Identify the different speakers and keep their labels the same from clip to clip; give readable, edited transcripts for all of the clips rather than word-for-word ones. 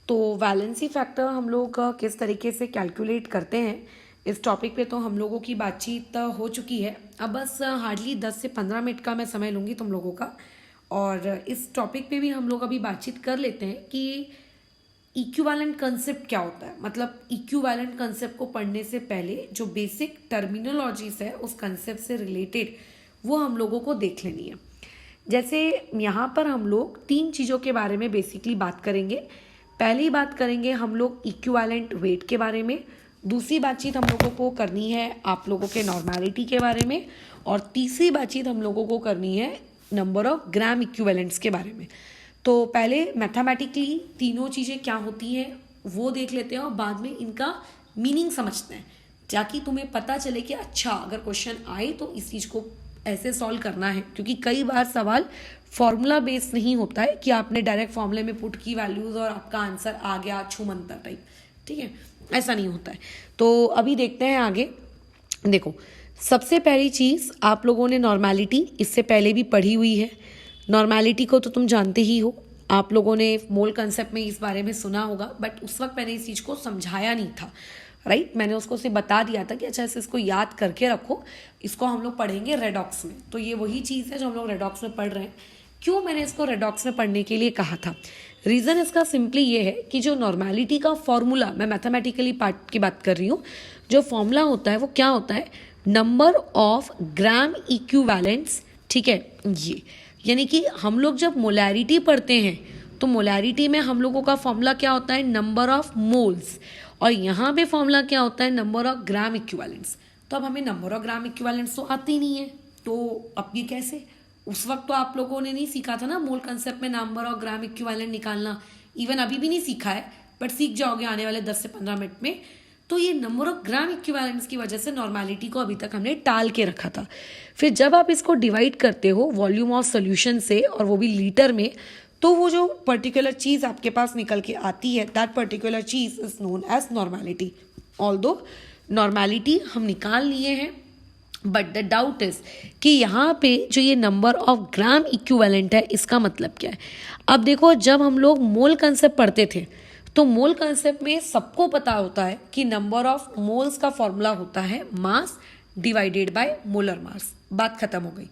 Speaker 1: तो valency factor हम लोग किस तरीके से कैलकुलेट करते हैं, इस टॉपिक पे तो हम लोगों की बातचीत हो चुकी है। अब बस हार्डली 10 से 15 मिनट का मैं समय लूँगी तुम लोगों का, और इस टॉपिक पे भी हम लोग अभी बातचीत कर लेते हैं कि इक्विवेलेंट कंसेप्ट क्या होता है। मतलब इक्विवेलेंट कंसेप्ट को पढ़ने से पहले जो बेसिक टर्मिनोलॉजीज है उस कंसेप्ट से रिलेटेड वो हम लोगों को देख लेनी है। जैसे यहाँ पर हम लोग 3 चीज़ों के बारे में बेसिकली बात करेंगे। पहली बात करेंगे हम लोग इक्विवेलेंट वेट के बारे में, दूसरी बातचीत हम लोगों को करनी है आप लोगों के नॉर्मेलिटी के बारे में, और तीसरी बातचीत हम लोगों को करनी है नंबर ऑफ ग्राम इक्विवेलेंट्स के बारे में। तो पहले मैथमेटिकली तीनों चीज़ें क्या होती हैं वो देख लेते हैं और बाद में इनका मीनिंग समझते हैं, ताकि तुम्हें पता चले कि अच्छा अगर क्वेश्चन आए तो इस चीज़ को ऐसे सॉल्व करना है। क्योंकि कई बार सवाल फॉर्मूला बेस्ड नहीं होता है कि आपने डायरेक्ट फॉर्मूले में पुट की वैल्यूज और आपका आंसर आ गया छूमंतर टाइप, ठीक है, ऐसा नहीं होता है। तो अभी देखते हैं आगे। देखो, सबसे पहली चीज़ आप लोगों ने नॉर्मेलिटी इससे पहले भी पढ़ी हुई है। नॉर्मेलिटी को तो तुम जानते ही हो, आप लोगों ने मोल कंसेप्ट में इस बारे में सुना होगा, बट उस वक्त मैंने इस चीज़ को समझाया नहीं था, राइट। मैंने उसको से बता दिया था कि अच्छा इसको याद करके रखो, इसको हम लोग पढ़ेंगे रेडॉक्स में। तो ये वही चीज़ है जो हम लोग रेडॉक्स में पढ़ रहे हैं। क्यों मैंने इसको रेडॉक्स में पढ़ने के लिए कहा था? रीज़न इसका सिंपली ये है कि जो नॉर्मेलिटी का फॉर्मूला, मैं मैथमेटिकली पार्ट की बात कर रही हूँ, जो फॉर्मूला होता है वो क्या होता है, नंबर ऑफ ग्राम इक्विवेलेंट्स, ठीक है। ये यानी कि हम लोग जब मोलैरिटी पढ़ते हैं तो मोलैरिटी में हम लोगों का फॉर्मूला क्या होता है, नंबर ऑफ मोल्स, और यहाँ पे फॉर्मूला क्या होता है, नंबर ऑफ ग्राम इक्विवेलेंट्स। तो अब हमें नंबर ऑफ ग्राम इक्विवेलेंट्स तो आते ही नहीं है, तो अब ये कैसे? उस वक्त तो आप लोगों ने नहीं सीखा था ना मोल कंसेप्ट में नंबर ऑफ ग्राम इक्विवेलेंट निकालना, इवन अभी भी नहीं सीखा है, बट सीख जाओगे आने वाले 10 से 15 मिनट में। तो ये नंबर ऑफ ग्राम इक्विवेलेंट्स की वजह से नॉर्मेलिटी को अभी तक हमने टाल के रखा था। फिर जब आप इसको डिवाइड करते हो वॉल्यूम ऑफ सोल्यूशन से, और वो भी लीटर में, तो वो जो पर्टिकुलर चीज़ आपके पास निकल के आती है, दैट पर्टिकुलर चीज़ is known as normality. Although normality हम निकाल लिए हैं, बट द डाउट इज कि यहाँ पे जो ये नंबर ऑफ ग्राम इक्विवेलेंट है इसका मतलब क्या है। अब देखो, जब हम लोग मोल कंसेप्ट पढ़ते थे तो मोल कंसेप्ट में सबको पता होता है कि नंबर ऑफ मोल्स का फॉर्मूला होता है mass divided by molar mass, बात खत्म हो गई।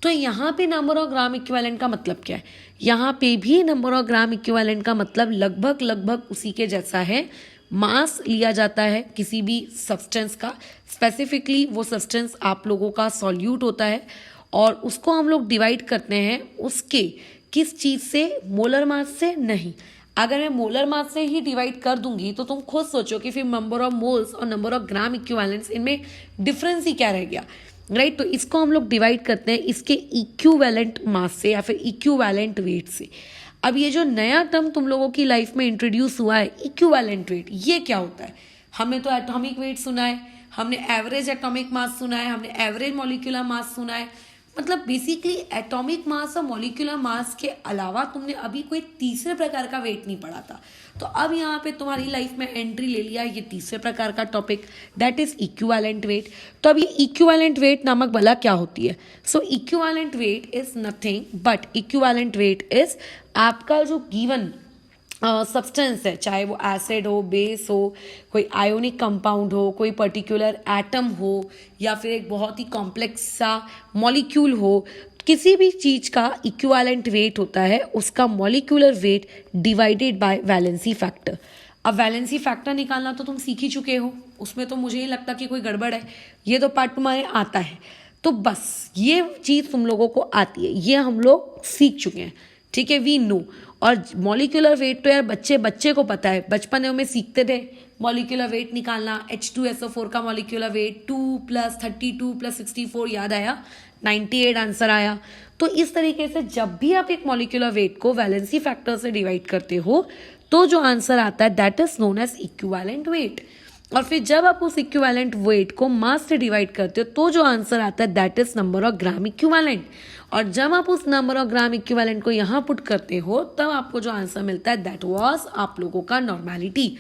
Speaker 1: तो यहाँ पे नंबर ऑफ ग्राम इक्विवेलेंट का मतलब क्या है, यहाँ पे भी नंबर ऑफ ग्राम इक्विवेलेंट का मतलब लगभग उसी के जैसा है। मास लिया जाता है किसी भी सब्सटेंस का, स्पेसिफिकली वो सब्सटेंस आप लोगों का सॉल्यूट होता है, और उसको हम लोग डिवाइड करते हैं उसके किस चीज़ से, मोलर मास से नहीं। अगर मैं मोलर मास से ही डिवाइड कर दूंगी तो तुम खुद सोचो कि फिर नंबर ऑफ मोल्स और नंबर ऑफ ग्राम इक्विवेलेंट्स, इनमें डिफरेंस ही क्या रह गया, राइट। तो इसको हम लोग डिवाइड करते हैं इसके इक्विवेलेंट मास से या फिर इक्विवेलेंट वेट से। अब ये जो नया टर्म तुम लोगों की लाइफ में इंट्रोड्यूस हुआ है इक्विवेलेंट वेट, ये क्या होता है? हमने तो एटॉमिक वेट सुना है, हमने एवरेज एटॉमिक मास सुना है, हमने एवरेज मॉलिक्यूलर मास सुना है। मतलब बेसिकली एटॉमिक मास और मॉलिक्यूलर मास के अलावा तुमने अभी कोई तीसरे प्रकार का वेट नहीं पढ़ा था। तो अब यहाँ पे तुम्हारी लाइफ में एंट्री ले लिया ये तीसरे प्रकार का topic, that is equivalent weight. तो अब ये इक्विवेलेंट वेट नामक भला क्या होती है? So equivalent weight is nothing but equivalent weight is आपका जो गिवन सब्सटेंस है, चाहे वो एसिड हो, बेस हो, कोई आयोनिक कंपाउंड हो, कोई पर्टिकुलर एटम हो, या फिर एक बहुत ही कॉम्प्लेक्स सा मॉलिक्यूल हो, किसी भी चीज़ का इक्विवेलेंट वेट होता है उसका molecular weight divided by valency factor. अब वैलेंसी फैक्टर निकालना तो तुम सीख ही चुके हो, उसमें तो मुझे नहीं लगता कि कोई गड़बड़ है, ये तो पार्ट तुम्हारे आता है। तो बस ये चीज़ तुम लोगों को आती है, ये हम लोग सीख चुके हैं, ठीक है, वी नो। और मॉलिक्यूलर वेट तो यार बच्चे को पता है, बचपन में सीखते थे मॉलिक्यूलर वेट निकालना। H2SO4 का मॉलिक्यूलर वेट 2 + 32 + 64 याद आया, 98 आंसर आया। तो इस तरीके से जब भी आप एक मॉलिक्यूलर वेट को वैलेंसी फैक्टर से डिवाइड करते हो तो जो आंसर आता है that is known as equivalent weight. और फिर जब आप उस इक्विवेलेंट वेट को मास से डिवाइड करते हो तो जो आंसर आता है that is number of gram equivalent. और जब आप उस नंबर ऑफ ग्राम इक्विवेलेंट को यहाँ पुट करते हो तब आपको जो आंसर मिलता है दैट वाज आप लोगों का नॉर्मेलिटी।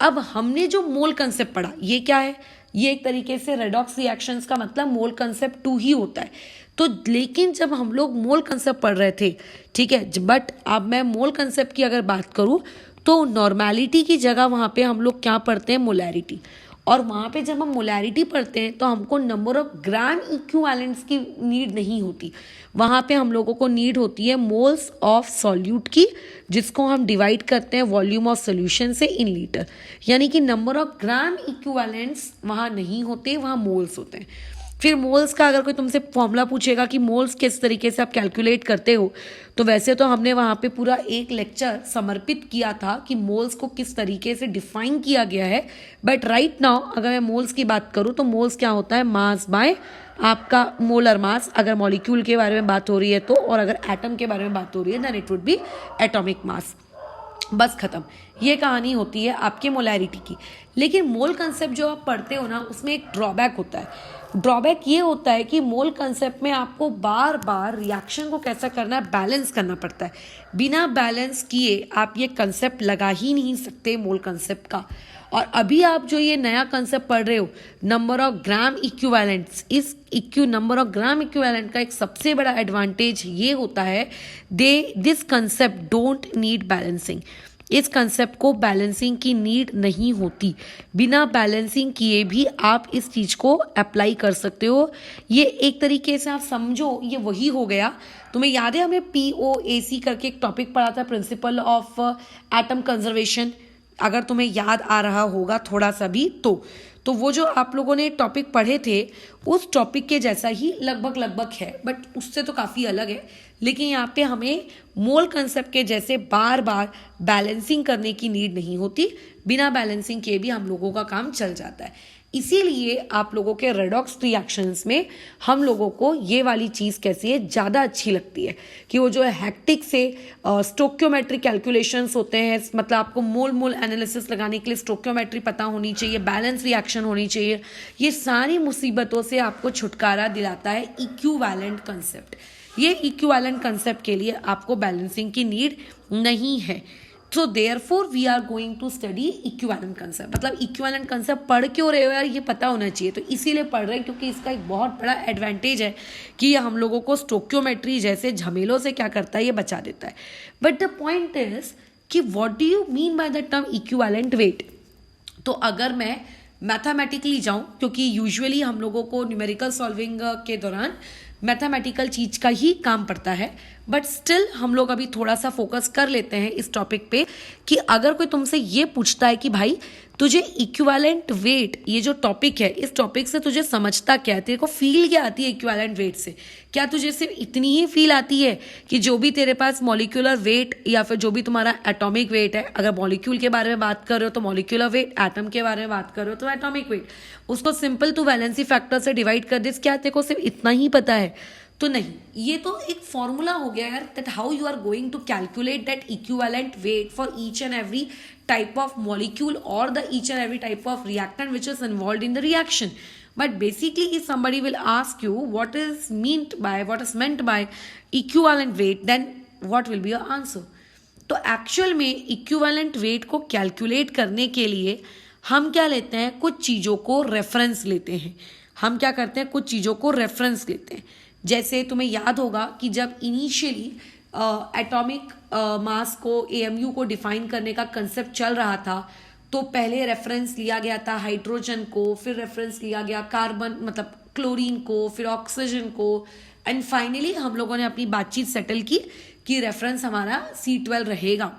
Speaker 1: अब हमने जो मोल कंसेप्ट पढ़ा ये क्या है, ये एक तरीके से रेडॉक्स रिएक्शंस का मतलब मोल कंसेप्ट 2 ही होता है। तो लेकिन जब हम लोग मोल कंसेप्ट पढ़ रहे थे, ठीक है, बट अब मैं मोल कंसेप्ट की अगर बात करूँ तो नॉर्मेलिटी की जगह वहाँ पे हम लोग क्या पढ़ते हैं, मोलैरिटी। और वहाँ पे जब हम मोलैरिटी पढ़ते हैं तो हमको नंबर ऑफ ग्राम इक्विवेलेंट्स की नीड नहीं होती, वहाँ पे हम लोगों को नीड होती है मोल्स ऑफ सॉल्यूट की, जिसको हम डिवाइड करते हैं वॉल्यूम ऑफ सोल्यूशन से इन लीटर। यानी कि नंबर ऑफ ग्राम इक्विवेलेंट्स वहाँ नहीं होते, वहाँ मोल्स होते हैं। फिर मोल्स का अगर कोई तुमसे फॉर्मूला पूछेगा कि मोल्स किस तरीके से आप कैलकुलेट करते हो, तो वैसे तो हमने वहाँ पे पूरा एक लेक्चर समर्पित किया था कि मोल्स को किस तरीके से डिफाइन किया गया है। बट राइट नाउ अगर मैं मोल्स की बात करूँ तो मोल्स क्या होता है, मास बाय आपका मोलर मास, अगर मॉलिक्यूल के बारे में बात हो रही है तो, और अगर एटम के बारे में बात हो रही है then it would be atomic mass. बस खत्म, ये कहानी होती है आपके मोलैरिटी की। लेकिन मोल कंसेप्ट जो आप पढ़ते हो ना, उसमें एक ड्रॉबैक होता है। ड्रॉबैक ये होता है कि मोल कंसेप्ट में आपको बार बार रिएक्शन को कैसा करना है, बैलेंस करना पड़ता है। बिना बैलेंस किए आप ये कंसेप्ट लगा ही नहीं सकते मोल कंसेप्ट का। और अभी आप जो ये नया कंसेप्ट पढ़ रहे हो, नंबर ऑफ ग्राम इक्विवेलेंट्स, इस नंबर ऑफ ग्राम इक्विवेलेंट का एक सबसे बड़ा एडवांटेज ये होता है, this concept don't need balancing. इस कंसेप्ट को बैलेंसिंग की नीड नहीं होती, बिना बैलेंसिंग किए भी आप इस चीज़ को अप्लाई कर सकते हो। ये एक तरीके से आप समझो ये वही हो गया। तुम्हें याद है हमें POAC करके एक टॉपिक पढ़ा था, प्रिंसिपल ऑफ एटम कंजर्वेशन, अगर तुम्हें याद आ रहा होगा थोड़ा सा भी तो वो जो आप लोगों ने टॉपिक पढ़े थे उस टॉपिक के जैसा ही लगभग है, बट उससे तो काफ़ी अलग है। लेकिन यहाँ पे हमें मोल कंसेप्ट के जैसे बार बार बैलेंसिंग करने की नीड नहीं होती, बिना बैलेंसिंग के भी हम लोगों का काम चल जाता है। इसीलिए आप लोगों के रेडॉक्स रिएक्शंस में हम लोगों को ये वाली चीज़ कैसी है, ज़्यादा अच्छी लगती है कि वो जो है हेक्टिक से स्टोक्योमेट्री कैलकुलेशंस होते हैं, मतलब आपको मोल एनालिसिस लगाने के लिए स्टोक्योमेट्री पता होनी चाहिए, बैलेंस रिएक्शन होनी चाहिए। ये सारी मुसीबतों से आपको छुटकारा दिलाता है इक्विवेलेंट कंसेप्ट। ये इक्विवेलेंट कंसेप्ट के लिए आपको बैलेंसिंग की नीड नहीं है। So therefore we are going to study equivalent concept. मतलब इक्विवेलेंट कंसेप्ट पढ़ क्यों रहे हो यार, ये पता होना चाहिए। तो इसीलिए पढ़ रहे हैं क्योंकि इसका एक बहुत बड़ा एडवांटेज है कि ये हम लोगों को स्टोक्योमेट्री जैसे झमेलों से क्या करता है, ये बचा देता है। बट द पॉइंट इज कि what do you mean by the term equivalent weight. तो अगर मैं मैथमेटिकली जाऊं, क्योंकि यूजुअली हम लोगों को न्यूमेरिकल सॉल्विंग के दौरान मैथमेटिकल चीज का ही काम पड़ता है, बट स्टिल हम लोग अभी थोड़ा सा फोकस कर लेते हैं इस टॉपिक पे कि अगर कोई तुमसे ये पूछता है कि भाई तुझे इक्विवेलेंट वेट, ये जो टॉपिक है, इस टॉपिक से तुझे समझता क्या है, तेरे को फील क्या आती है इक्विवेलेंट वेट से? क्या तुझे सिर्फ इतनी ही फील आती है कि जो भी तेरे पास मॉलिक्यूलर वेट या फिर जो भी तुम्हारा एटॉमिक वेट है, अगर मॉलिक्यूल के बारे में बात कर रहे हो तो मॉलिक्यूलर वेट, एटम के बारे में बात कर रहे हो तो एटॉमिक वेट, उसको सिंपल टू वैलेंसी फैक्टर से डिवाइड कर दे, क्या तेरे को सिर्फ इतना ही पता है? तो नहीं, ये तो एक फॉर्मूला हो गया यार, that how you are going to calculate that equivalent weight for each and every type of molecule or the each and every type of reactant which is involved in the reaction. But basically if somebody will ask you what is meant by equivalent weight, then what will be your answer? तो actual में equivalent weight को calculate करने के लिए हम क्या लेते हैं, कुछ चीज़ों को रेफरेंस लेते हैं। हम क्या करते हैं, कुछ चीज़ों को रेफरेंस लेते हैं। जैसे तुम्हें याद होगा कि जब इनिशियली एटॉमिक मास को, AMU को डिफाइन करने का कंसेप्ट चल रहा था, तो पहले रेफरेंस लिया गया था हाइड्रोजन को, फिर रेफरेंस लिया गया कार्बन मतलब क्लोरीन को, फिर ऑक्सीजन को, एंड फाइनली हम लोगों ने अपनी बातचीत सेटल की कि रेफरेंस हमारा C12 रहेगा।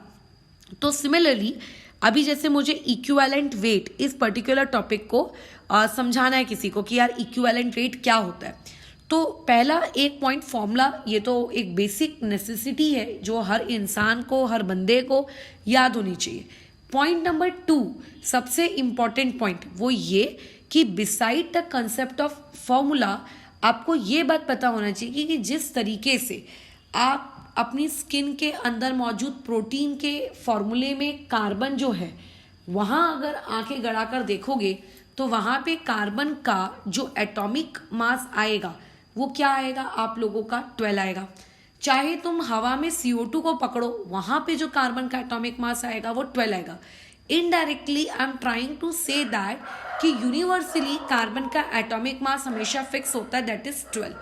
Speaker 1: तो सिमिलरली अभी जैसे मुझे इक्विवेलेंट वेट इस पर्टिकुलर टॉपिक को समझाना है किसी को कि यार इक्विवेलेंट वेट क्या होता है, तो पहला एक पॉइंट फॉर्मूला, ये तो एक बेसिक नेसेसिटी है जो हर इंसान को, हर बंदे को याद होनी चाहिए। पॉइंट नंबर 2, सबसे इंपॉर्टेंट पॉइंट वो ये कि beside the concept of formula आपको ये बात पता होना चाहिए कि जिस तरीके से आप अपनी स्किन के अंदर मौजूद प्रोटीन के फॉर्मूले में कार्बन जो है, वहाँ अगर आंखें गड़ाकर देखोगे तो वहाँ पे कार्बन का जो एटॉमिक मास आएगा वो क्या आएगा, आप लोगों का 12 आएगा। चाहे तुम हवा में CO2 को पकड़ो, वहां पे जो कार्बन का एटॉमिक मास आएगा वो 12 आएगा। Indirectly I am trying to say that कि यूनिवर्सली कार्बन का एटॉमिक मास हमेशा फिक्स होता है, दैट इज 12,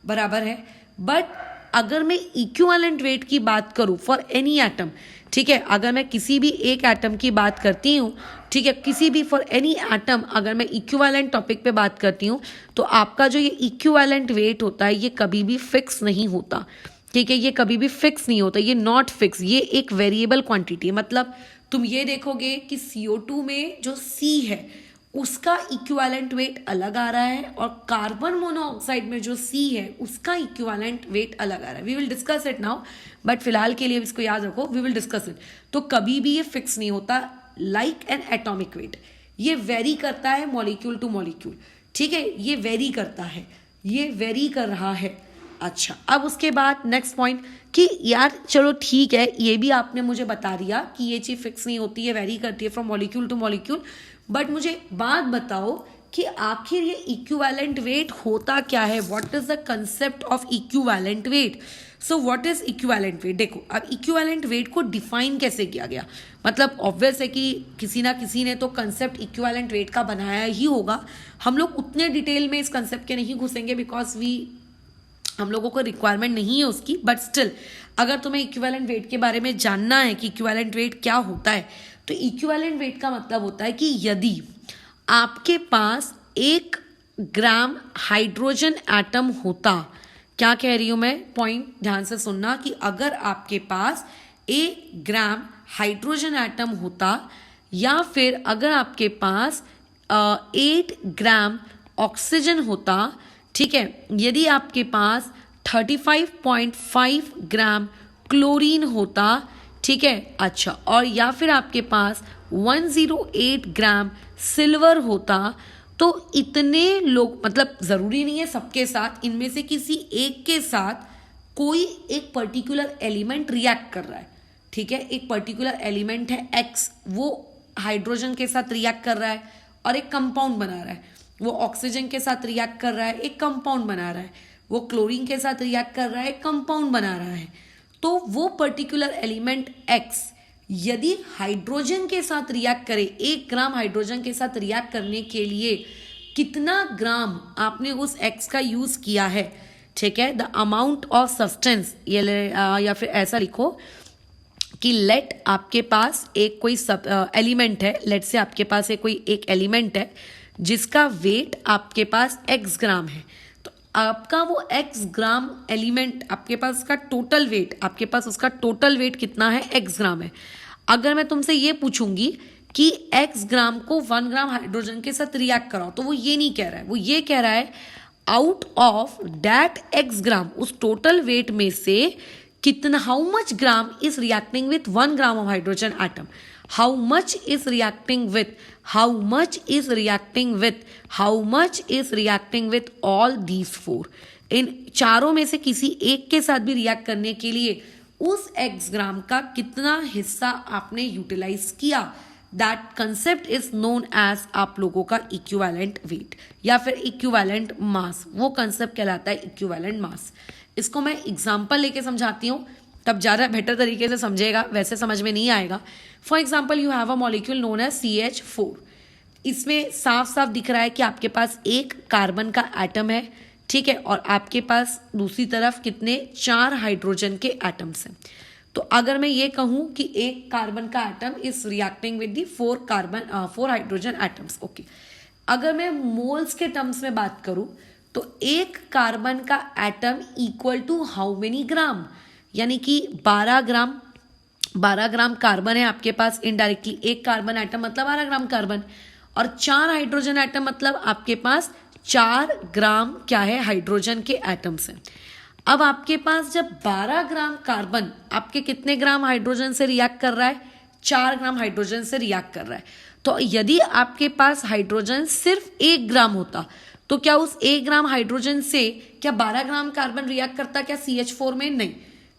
Speaker 1: बराबर है। बट अगर मैं इक्विवेलेंट वेट की बात करूं फॉर एनी एटम, ठीक है, अगर मैं किसी भी एक एटम की बात करती हूँ, ठीक है, किसी भी फॉर एनी एटम अगर मैं इक्विवेलेंट टॉपिक पे बात करती हूँ, तो आपका जो ये इक्विवेलेंट वेट होता है ये कभी भी फिक्स नहीं होता, ठीक है, ये कभी भी फिक्स नहीं होता, ये नॉट फिक्स, ये एक वेरिएबल क्वांटिटी है। मतलब तुम ये देखोगे कि CO2 में जो C है उसका इक्विवेलेंट वेट अलग आ रहा है और कार्बन मोनोऑक्साइड में जो C है उसका इक्विवेलेंट वेट अलग आ रहा है। We will discuss it now, but फिलहाल के लिए इसको याद रखो, वी विल डिस्कस इट। तो कभी भी ये फिक्स नहीं होता, लाइक एन एटॉमिक वेट, ये वेरी करता है मॉलिक्यूल टू मॉलिक्यूल, ठीक है, ये वेरी करता है, ये वेरी कर रहा है। अच्छा, अब उसके बाद नेक्स्ट पॉइंट कि यार चलो ठीक है, ये भी आपने मुझे बता दिया कि ये चीज़ फिक्स नहीं होती है, वेरी करती है from molecule two molecule, but मुझे बात बताओ कि आखिर ये इक्विवेलेंट वेट होता क्या है, what is the concept of equivalent weight. So what is equivalent weight. देखो अब इक्विवेलेंट वेट को डिफाइन कैसे किया गया, मतलब ऑब्वियस है कि किसी ना किसी ने तो कंसेप्ट इक्विवेलेंट वेट का बनाया ही होगा। हम लोग उतने डिटेल में इस कंसेप्ट के नहीं घुसेंगे बिकॉज हम लोगों को रिक्वायरमेंट नहीं है उसकी, बट स्टिल अगर तुम्हें इक्विवेलेंट वेट के बारे में जानना है कि इक्विवेलेंट वेट क्या होता है, तो इक्विवेलेंट वेट का मतलब होता है कि यदि आपके पास 1 ग्राम हाइड्रोजन एटम होता, क्या कह रही हूं मैं, पॉइंट ध्यान से सुनना, कि अगर आपके पास 1 ग्राम हाइड्रोजन एटम होता या फिर अगर आपके पास 8 ग्राम ऑक्सीजन होता, ठीक है, यदि आपके पास 35.5 ग्राम क्लोरीन होता, ठीक है, अच्छा, और या फिर आपके पास 108 ग्राम सिल्वर होता, तो इतने लोग, मतलब ज़रूरी नहीं है सबके साथ, इनमें से किसी एक के साथ कोई एक पर्टिकुलर एलिमेंट रिएक्ट कर रहा है, ठीक है, एक पर्टिकुलर एलिमेंट है X, वो हाइड्रोजन के साथ रिएक्ट कर रहा है और एक कंपाउंड बना रहा है, वो ऑक्सीजन के साथ रिएक्ट कर रहा है, एक कंपाउंड बना रहा है, वो क्लोरीन के साथ रिएक्ट कर रहा है, एक कंपाउंड बना रहा है। तो वो पर्टिकुलर एलिमेंट X यदि हाइड्रोजन के साथ रिएक्ट करे, 1 ग्राम हाइड्रोजन के साथ रिएक्ट करने के लिए कितना ग्राम आपने उस X का यूज किया है, ठीक है, द अमाउंट ऑफ सब्सटेंस, या फिर ऐसा लिखो कि लेट आपके पास एक कोई एलिमेंट है, लेट से आपके पास एक एलिमेंट है जिसका वेट आपके पास x ग्राम है, तो आपका वो x ग्राम एलिमेंट, आपके पास उसका टोटल वेट, आपके पास उसका टोटल वेट कितना है, x ग्राम है। अगर मैं तुमसे ये पूछूंगी कि x ग्राम को 1 ग्राम हाइड्रोजन के साथ रिएक्ट कराओ, तो वो ये नहीं कह रहा है, वो ये कह रहा है आउट ऑफ दैट x ग्राम, उस टोटल वेट में से कितना, how much gram is reacting with 1 gram of hydrogen atom, how much is reacting with, how much is reacting with, how much is reacting with all these 4, इन चारों में से किसी एक के साथ भी रिएक्ट करने के लिए उस x ग्राम का कितना हिस्सा आपने यूटिलाइज किया, that concept is known as आप लोगों का इक्विवेलेंट वेट या फिर इक्विवेलेंट मास, वो कंसेप्ट कहलाता है इक्विवेलेंट मास। इसको मैं एग्जाम्पल लेके समझाती हूँ, तब ज़्यादा बेटर तरीके से समझेगा, वैसे समझ में नहीं आएगा। For example you have a molecule known as CH4, इसमें साफ साफ दिख रहा है कि आपके पास 1 कार्बन का एटम है, ठीक है, और आपके पास दूसरी तरफ कितने, 4 हाइड्रोजन के एटम्स हैं। तो अगर मैं ये कहूँ कि 1 कार्बन का atom is reacting with the 4 hydrogen atoms, okay. अगर मैं मोल्स के टर्म्स में बात करूँ तो 1 कार्बन का atom equal to how many gram, यानी कि 12 ग्राम कार्बन है आपके पास, इनडायरेक्टली 1 कार्बन एटम मतलब 12 ग्राम कार्बन, और 4 हाइड्रोजन एटम मतलब आपके पास 4 ग्राम क्या है, हाइड्रोजन के एटम्स हैं। अब आपके पास जब 12 ग्राम कार्बन आपके कितने ग्राम हाइड्रोजन से रिएक्ट कर रहा है, 4 ग्राम हाइड्रोजन से रिएक्ट कर रहा है। तो यदि आपके पास हाइड्रोजन सिर्फ 1 ग्राम होता, तो क्या उस 1 ग्राम हाइड्रोजन से क्या 12 ग्राम कार्बन रिएक्ट करता क्या CH4 में? नहीं।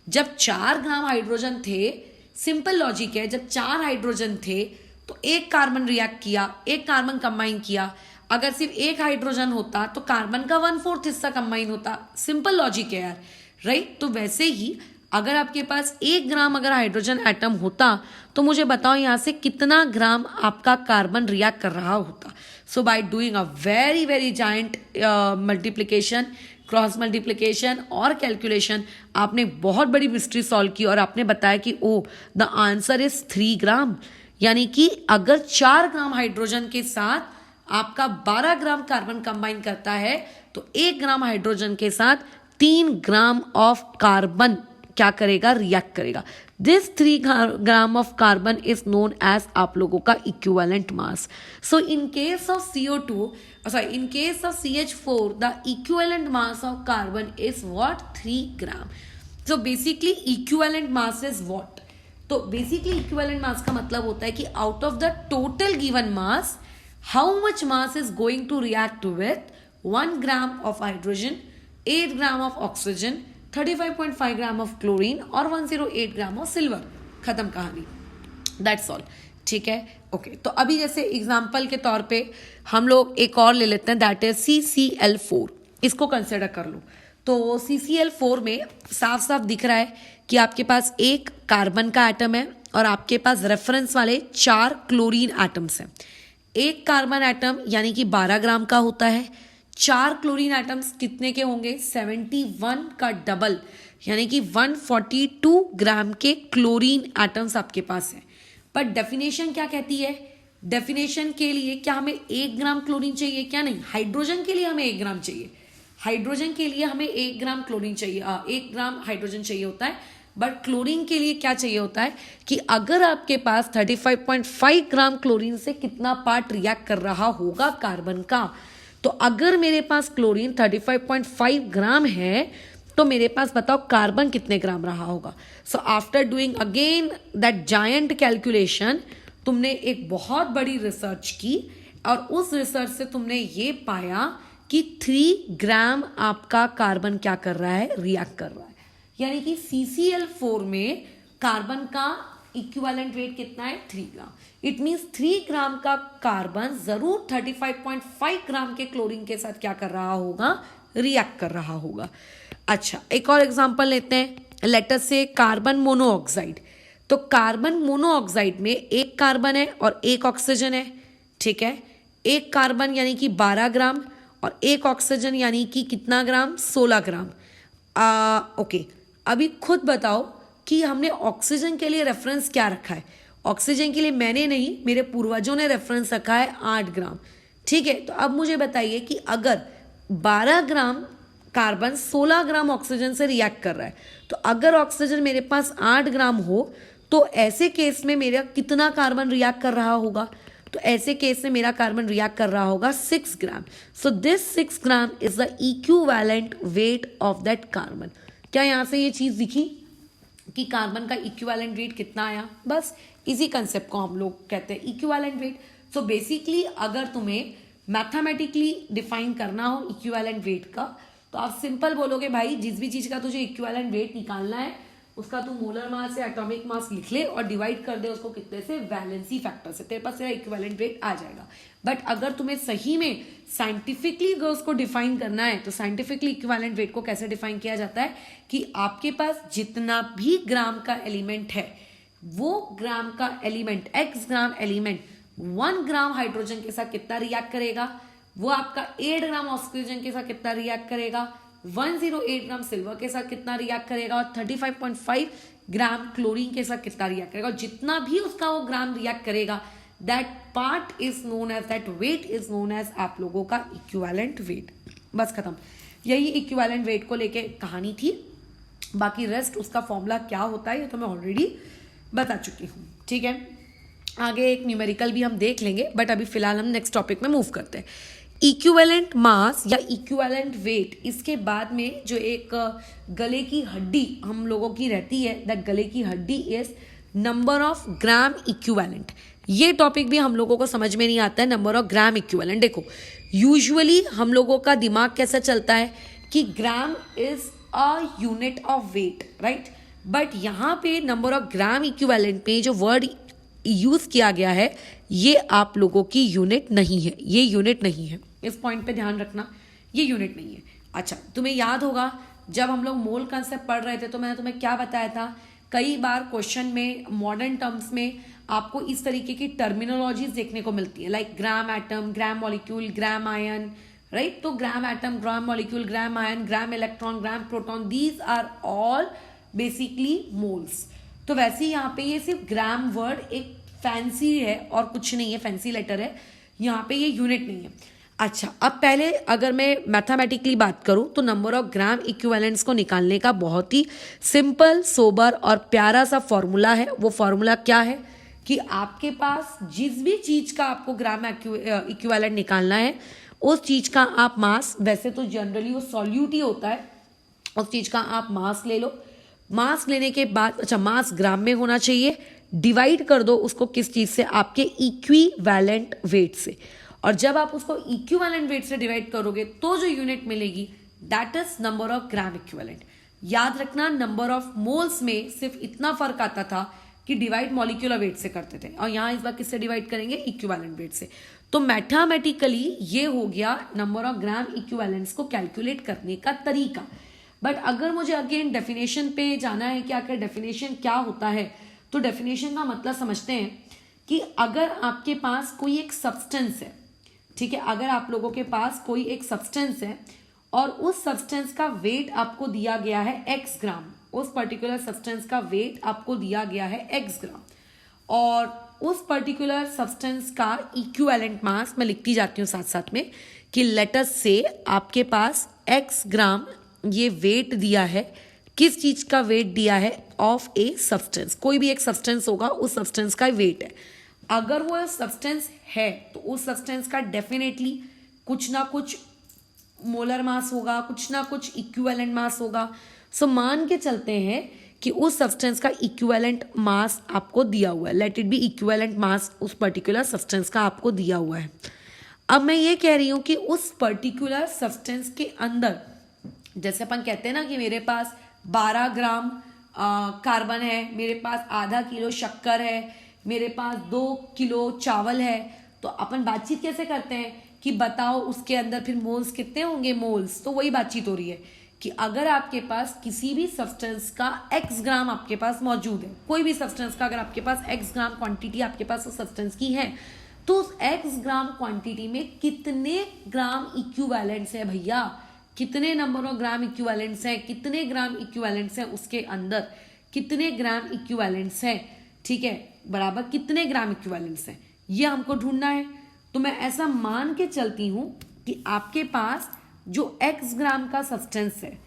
Speaker 1: जब 4 ग्राम हाइड्रोजन थे, सिंपल लॉजिक है, जब 4 हाइड्रोजन थे तो 1 कार्बन रिएक्ट किया, 1 कार्बन कंबाइन किया। अगर सिर्फ 1 हाइड्रोजन होता तो कार्बन का 1/4 हिस्सा कंबाइन होता। सिंपल लॉजिक है यार, राइट। तो वैसे ही अगर आपके पास 1 ग्राम अगर हाइड्रोजन एटम होता तो मुझे बताओ यहाँ से कितना ग्राम आपका कार्बन रिएक्ट कर रहा होता। So by doing a very very giant multiplication, cross multiplication और कैलकुलेशन, आपने बहुत बड़ी मिस्ट्री सॉल्व की और आपने बताया कि ओ द आंसर इज 3 ग्राम। यानी कि अगर 4 ग्राम हाइड्रोजन के साथ आपका 12 ग्राम कार्बन कंबाइन करता है तो 1 ग्राम हाइड्रोजन के साथ 3 ग्राम ऑफ कार्बन क्या करेगा, रिएक्ट करेगा। This 3 gram of carbon is known as आप लोगों का equivalent mass. So in case of CO2, in case of CH4, the equivalent mass of carbon is what? 3 gram. So basically equivalent mass is what? तो basically equivalent mass का मतलब होता है कि out of the total given mass, how much mass is going to react with 1 gram of hydrogen, 8 gram of oxygen, 35.5 gram of chlorine और 108 gram of silver। खत्म कहानी, that's all. ठीक है, ओके। तो अभी जैसे एग्जाम्पल के तौर पे हम लोग एक और ले लेते हैं, दैट इज CCl4। इसको कंसिडर कर लो। तो CCl4 में साफ साफ दिख रहा है कि आपके पास एक कार्बन का एटम है और आपके पास रेफरेंस वाले 4 क्लोरीन एटम्स हैं। एक कार्बन एटम यानी कि 12 ग्राम का होता है, 4 क्लोरीन एटम्स कितने के होंगे? 71 का डबल, यानी कि 142 ग्राम के क्लोरीन एटम्स आपके पास हैं। पर डेफिनेशन क्या कहती है? डेफिनेशन के लिए क्या हमें 1 ग्राम क्लोरीन चाहिए? क्या नहीं, हाइड्रोजन के लिए हमें 1 ग्राम चाहिए। हाइड्रोजन के लिए हमें 1 ग्राम क्लोरीन चाहिए, 1 ग्राम हाइड्रोजन चाहिए होता है। बट क्लोरीन के लिए क्या चाहिए होता है कि अगर आपके पास 35.5 ग्राम क्लोरीन से कितना पार्ट रिएक्ट कर रहा होगा कार्बन का, तो अगर मेरे पास क्लोरीन 35.5 ग्राम है तो मेरे पास बताओ कार्बन कितने ग्राम रहा होगा। So after doing again that giant calculation, तुमने एक बहुत बड़ी रिसर्च की और उस रिसर्च से तुमने ये पाया कि 3 ग्राम आपका कार्बन क्या कर रहा है, रिएक्ट कर रहा है। यानी कि CCl4 में कार्बन का इक्विवेलेंट वेट कितना है? 3 ग्राम। इट मीन्स 3 ग्राम का कार्बन जरूर 35.5 ग्राम के क्लोरीन के साथ क्या कर रहा होगा, रिएक्ट कर रहा होगा। अच्छा, एक और एग्जांपल लेते हैं, लेट अस से कार्बन मोनोऑक्साइड। तो कार्बन मोनोऑक्साइड में एक कार्बन है और एक ऑक्सीजन है। ठीक है, एक कार्बन यानी कि 12 ग्राम और एक ऑक्सीजन यानी कि कितना ग्राम? 16 ग्राम। ओके, अभी खुद बताओ कि हमने ऑक्सीजन के लिए रेफरेंस क्या रखा है? ऑक्सीजन के लिए मैंने नहीं, मेरे पूर्वजों ने रेफरेंस रखा है 8 ग्राम। ठीक है, तो अब मुझे बताइए कि अगर 12 ग्राम कार्बन 16 ग्राम ऑक्सीजन से रिएक्ट कर रहा है, तो अगर ऑक्सीजन मेरे पास 8 ग्राम हो तो ऐसे केस में मेरा कितना कार्बन रिएक्ट कर रहा होगा? तो ऐसे केस में मेरा कार्बन रिएक्ट कर रहा होगा 6 gram. So this 6 gram is the equivalent weight of that carbon. क्या यहां से ये चीज दिखी कि कार्बन का इक्विवेलेंट वेट कितना आया? बस इसी कंसेप्ट को हम लोग कहते हैं इक्विवेलेंट वेट। सो बेसिकली अगर तुम्हें मैथमेटिकली डिफाइन करना हो इक्विवेलेंट वेट का, तो आप सिंपल बोलोगे भाई जिस भी चीज का तुझे इक्विवेलेंट वेट निकालना है उसका तू मोलर मास या एटॉमिक मास लिख ले और डिवाइड कर दे उसको कितने से, वैलेंसी फैक्टर से, तेरे पास तेरा इक्विवेलेंट वेट आ जाएगा। बट अगर तुम्हें सही में साइंटिफिकली अगर उसको डिफाइन करना है तो साइंटिफिकली इक्विवेलेंट वेट को कैसे डिफाइन किया जाता है कि आपके पास जितना भी ग्राम का एलिमेंट है वो ग्राम का एलिमेंट, x ग्राम एलिमेंट 1 ग्राम हाइड्रोजन के साथ कितना रिएक्ट करेगा, वो आपका 8 ग्राम ऑक्सीजन के साथ कितना रिएक्ट करेगा, 108 ग्राम सिल्वर के साथ कितना रिएक्ट करेगा और 35.5 ग्राम क्लोरीन के साथ कितना रिएक्ट करेगा। और जितना भी उसका वो ग्राम रिएक्ट करेगा that part is known as, that weight is known as आप लोगों का इक्विवेलेंट वेट। बस खत्म, यही इक्विवेलेंट वेट को लेके कहानी थी। बाकी रेस्ट उसका फॉर्मूला क्या होता है ये तो मैं ऑलरेडी बता चुकी हूँ। ठीक है, आगे एक न्यूमेरिकल भी हम देख लेंगे, बट अभी फिलहाल हम नेक्स्ट टॉपिक में मूव करते हैं। इक्विवेलेंट मास या इक्विवेलेंट वेट, इसके बाद में जो एक गले की हड्डी हम लोगों की रहती है, दैट गले की हड्डी is number of gram equivalent. ये टॉपिक भी हम लोगों को समझ में नहीं आता है, नंबर ऑफ ग्राम इक्विवेलेंट। देखो यूजुअली हम लोगों का दिमाग कैसा चलता है कि gram is a unit of weight, right. But यहाँ पे नंबर ऑफ ग्राम इक्विवेलेंट पे जो वर्ड यूज किया गया है ये आप लोगों की यूनिट नहीं है, ये यूनिट नहीं है, इस पॉइंट पे ध्यान रखना, ये यूनिट नहीं है। अच्छा, तुम्हें याद होगा जब हम लोग मोल कंसेप्ट पढ़ रहे थे तो मैंने तुम्हें क्या बताया था, कई बार क्वेश्चन में मॉडर्न टर्म्स में आपको इस तरीके की टर्मिनोलॉजीज देखने को मिलती है, like gram atom, gram molecule, gram ion, right. तो gram atom, gram molecule, gram ion, gram electron, gram proton, these are all basically moles. तो वैसे ही यहाँ पे ये सिर्फ ग्राम वर्ड एक फैंसी है और कुछ नहीं है, फैंसी लेटर है, यहाँ पे ये यूनिट नहीं है। अच्छा, अब पहले अगर मैं मैथमेटिकली बात करूं तो नंबर ऑफ ग्राम इक्विवेलेंट्स को निकालने का बहुत ही सिंपल, सोबर और प्यारा सा फॉर्मूला है। वो फॉर्मूला क्या है कि आपके पास जिस भी चीज का आपको ग्राम इक्विवेलेंट निकालना है, उस चीज का आप मास, वैसे तो जनरली वो सॉल्यूट ही होता है, उस चीज का आप मास ले लो। मास लेने के बाद, अच्छा, मास ग्राम में होना चाहिए, डिवाइड कर दो उसको किस चीज से, आपके इक्विवेलेंट वेट से। और जब आप उसको इक्विवेलेंट वेट से डिवाइड करोगे तो जो यूनिट मिलेगी that is number of gram equivalent. याद रखना, नंबर ऑफ मोल्स में सिर्फ इतना फर्क आता था कि डिवाइड मॉलिक्यूलर वेट से करते थे, और यहां इस बार किससे डिवाइड करेंगे, इक्विवेलेंट वेट से। तो मैथमेटिकली ये हो गया नंबर ऑफ ग्राम इक्विवेलेंट्स को कैलकुलेट करने का तरीका। बट अगर मुझे अगेन डेफिनेशन पे जाना है कि आखिर डेफिनेशन क्या होता है, तो डेफिनेशन का मतलब समझते हैं कि अगर आपके पास कोई एक सब्सटेंस है, ठीक है, अगर आप लोगों के पास कोई एक सब्सटेंस है और उस सब्सटेंस का वेट आपको दिया गया है x ग्राम, उस पर्टिकुलर सब्सटेंस का वेट आपको दिया गया है x ग्राम, और उस पर्टिकुलर सब्सटेंस का इक्विवेलेंट मास मैं लिखती जाती हूँ साथ साथ में कि लेटर से आपके पास x ग्राम ये वेट दिया है, किस चीज का वेट दिया है, ऑफ ए सब्सटेंस। कोई भी एक सब्सटेंस होगा, उस सब्सटेंस का वेट है। अगर वो सब्सटेंस है तो उस सब्सटेंस का डेफिनेटली कुछ ना कुछ मोलर मास होगा, कुछ ना कुछ इक्विवेलेंट मास होगा। सो मान के चलते हैं कि उस सब्सटेंस का इक्विवेलेंट मास आपको दिया हुआ है, let it be equivalent mass उस पर्टिकुलर सब्सटेंस का आपको दिया हुआ है। अब मैं ये कह रही हूं कि उस पर्टिकुलर सब्सटेंस के अंदर, जैसे अपन कहते हैं ना कि मेरे पास 12 ग्राम कार्बन है, मेरे पास आधा किलो शक्कर है, मेरे पास 2 किलो चावल है, तो अपन बातचीत कैसे करते हैं कि बताओ उसके अंदर फिर मोल्स कितने होंगे, मोल्स। तो वही बातचीत हो रही है कि अगर आपके पास किसी भी सब्सटेंस का x ग्राम आपके पास मौजूद है, कोई भी सब्सटेंस का अगर आपके पास x ग्राम क्वांटिटी आपके पास उस सब्सटेंस की है, तो उस x ग्राम क्वांटिटी में कितने ग्राम इक्विवेलेंट्स है भैया, कितने नंबर ऑफ ग्राम इक्विवेलेंट्स हैं, कितने ग्राम इक्विवेलेंट्स हैं उसके अंदर, कितने ग्राम इक्विवेलेंट्स हैं, ठीक है, बराबर कितने ग्राम इक्विवेलेंट्स हैं, ये हमको ढूंढना है। तो मैं ऐसा मान के चलती हूं कि आपके पास जो x ग्राम का सब्सटेंस है,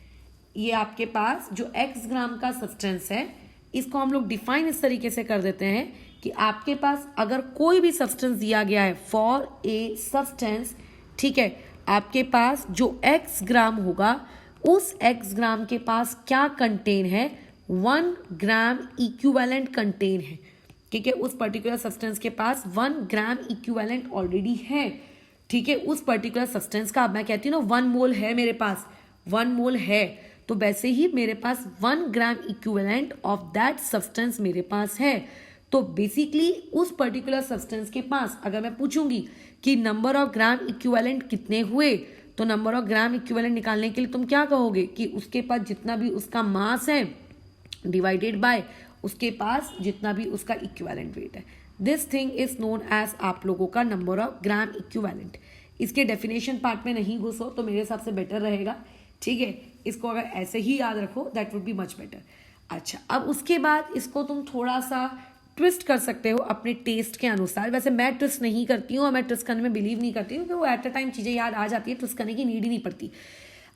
Speaker 1: ये आपके पास जो x ग्राम का सब्सटेंस है, इसको हम लोग डिफाइन इस तरीके से कर देते हैं कि आपके पास अगर कोई भी सब्सटेंस दिया गया है, फॉर ए सब्सटेंस, ठीक है, आपके पास जो x ग्राम होगा, उस x ग्राम के पास क्या कंटेन है, 1 ग्राम इक्विवेलेंट कंटेन है, ठीक है, उस पर्टिकुलर सब्सटेंस के पास 1 ग्राम इक्विवेलेंट ऑलरेडी है, ठीक है, उस पर्टिकुलर सब्सटेंस का। अब मैं कहती हूँ ना 1 मोल है मेरे पास, 1 मोल है, तो वैसे ही मेरे पास 1 gram equivalent of that substance मेरे पास है। तो बेसिकली उस पर्टिकुलर सब्सटेंस के पास अगर मैं पूछूंगी कि नंबर ऑफ ग्राम इक्विवेलेंट कितने हुए, तो नंबर ऑफ ग्राम इक्विवेलेंट निकालने के लिए तुम क्या कहोगे कि उसके पास जितना भी उसका मास है डिवाइडेड बाय उसके पास जितना भी उसका इक्विवेलेंट वेट है। This thing is known as आप लोगों का नंबर ऑफ ग्राम इक्विवेलेंट। इसके डेफिनेशन पार्ट में नहीं घुसो तो मेरे हिसाब से बेटर रहेगा, ठीक है, इसको अगर ऐसे ही याद रखो that would be much better. अच्छा, अब उसके बाद इसको तुम थोड़ा सा ट्विस्ट कर सकते हो अपने टेस्ट के अनुसार। वैसे मैं ट्विस्ट नहीं करती हूँ और मैं ट्विस्ट करने में बिलीव नहीं करती हूँ, क्योंकि वो एट अ टाइम चीज़ें याद आ जाती है, ट्विस्ट करने की नीड ही नहीं पड़ती।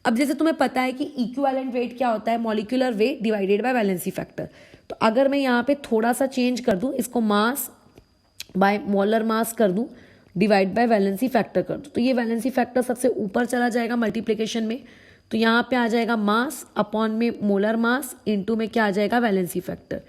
Speaker 1: अब जैसे तुम्हें पता है कि इक्विवेलेंट वेट क्या होता है, molecular weight divided by valency factor. तो अगर मैं यहाँ पे थोड़ा सा चेंज कर दूँ, इसको मास बाय मोलर मास कर दूँ, डिवाइड बाय वैलेंसी फैक्टर कर दूँ, तो ये वैलेंसी फैक्टर सबसे ऊपर चला जाएगा मल्टीप्लिकेशन में, तो यहाँ पे आ जाएगा मास अपॉन में मोलर मास इनटू में क्या आ जाएगा, वैलेंसी फैक्टर।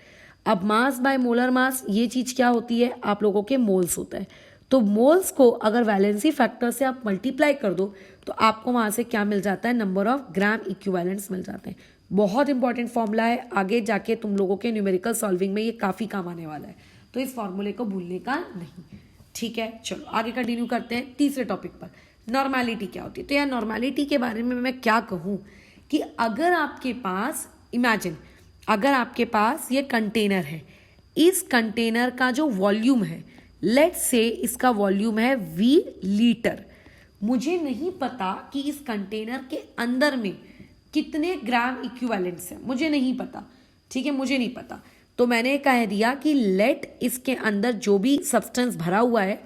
Speaker 1: अब मास बाय मोलर मास ये चीज क्या होती है, आप लोगों के मोल्स होता है। तो मोल्स को अगर वैलेंसी फैक्टर से आप मल्टीप्लाई कर दो तो आपको वहां से क्या मिल जाता है, नंबर ऑफ ग्राम इक्विवेलेंट्स मिल जाते हैं। बहुत इंपॉर्टेंट फॉर्मूला है, आगे जाके तुम लोगों के न्यूमेरिकल सॉल्विंग में ये काफी काम आने वाला है, तो इस फॉर्मूले को भूलने का नहीं, ठीक है। चलो आगे कंटिन्यू करते हैं तीसरे टॉपिक पर, नॉर्मेलिटी क्या होती है। तो यार नॉर्मेलिटी के बारे में मैं क्या कहूँ कि अगर आपके पास इमेजिन, अगर आपके पास ये कंटेनर है, इस कंटेनर का जो वॉल्यूम है, लेट्स से इसका वॉल्यूम है V लीटर, मुझे नहीं पता कि इस कंटेनर के अंदर में कितने ग्राम इक्विवेलेंट्स है, मुझे नहीं पता, ठीक है, मुझे नहीं पता। तो मैंने कह दिया कि लेट इसके अंदर जो भी सब्सटेंस भरा हुआ है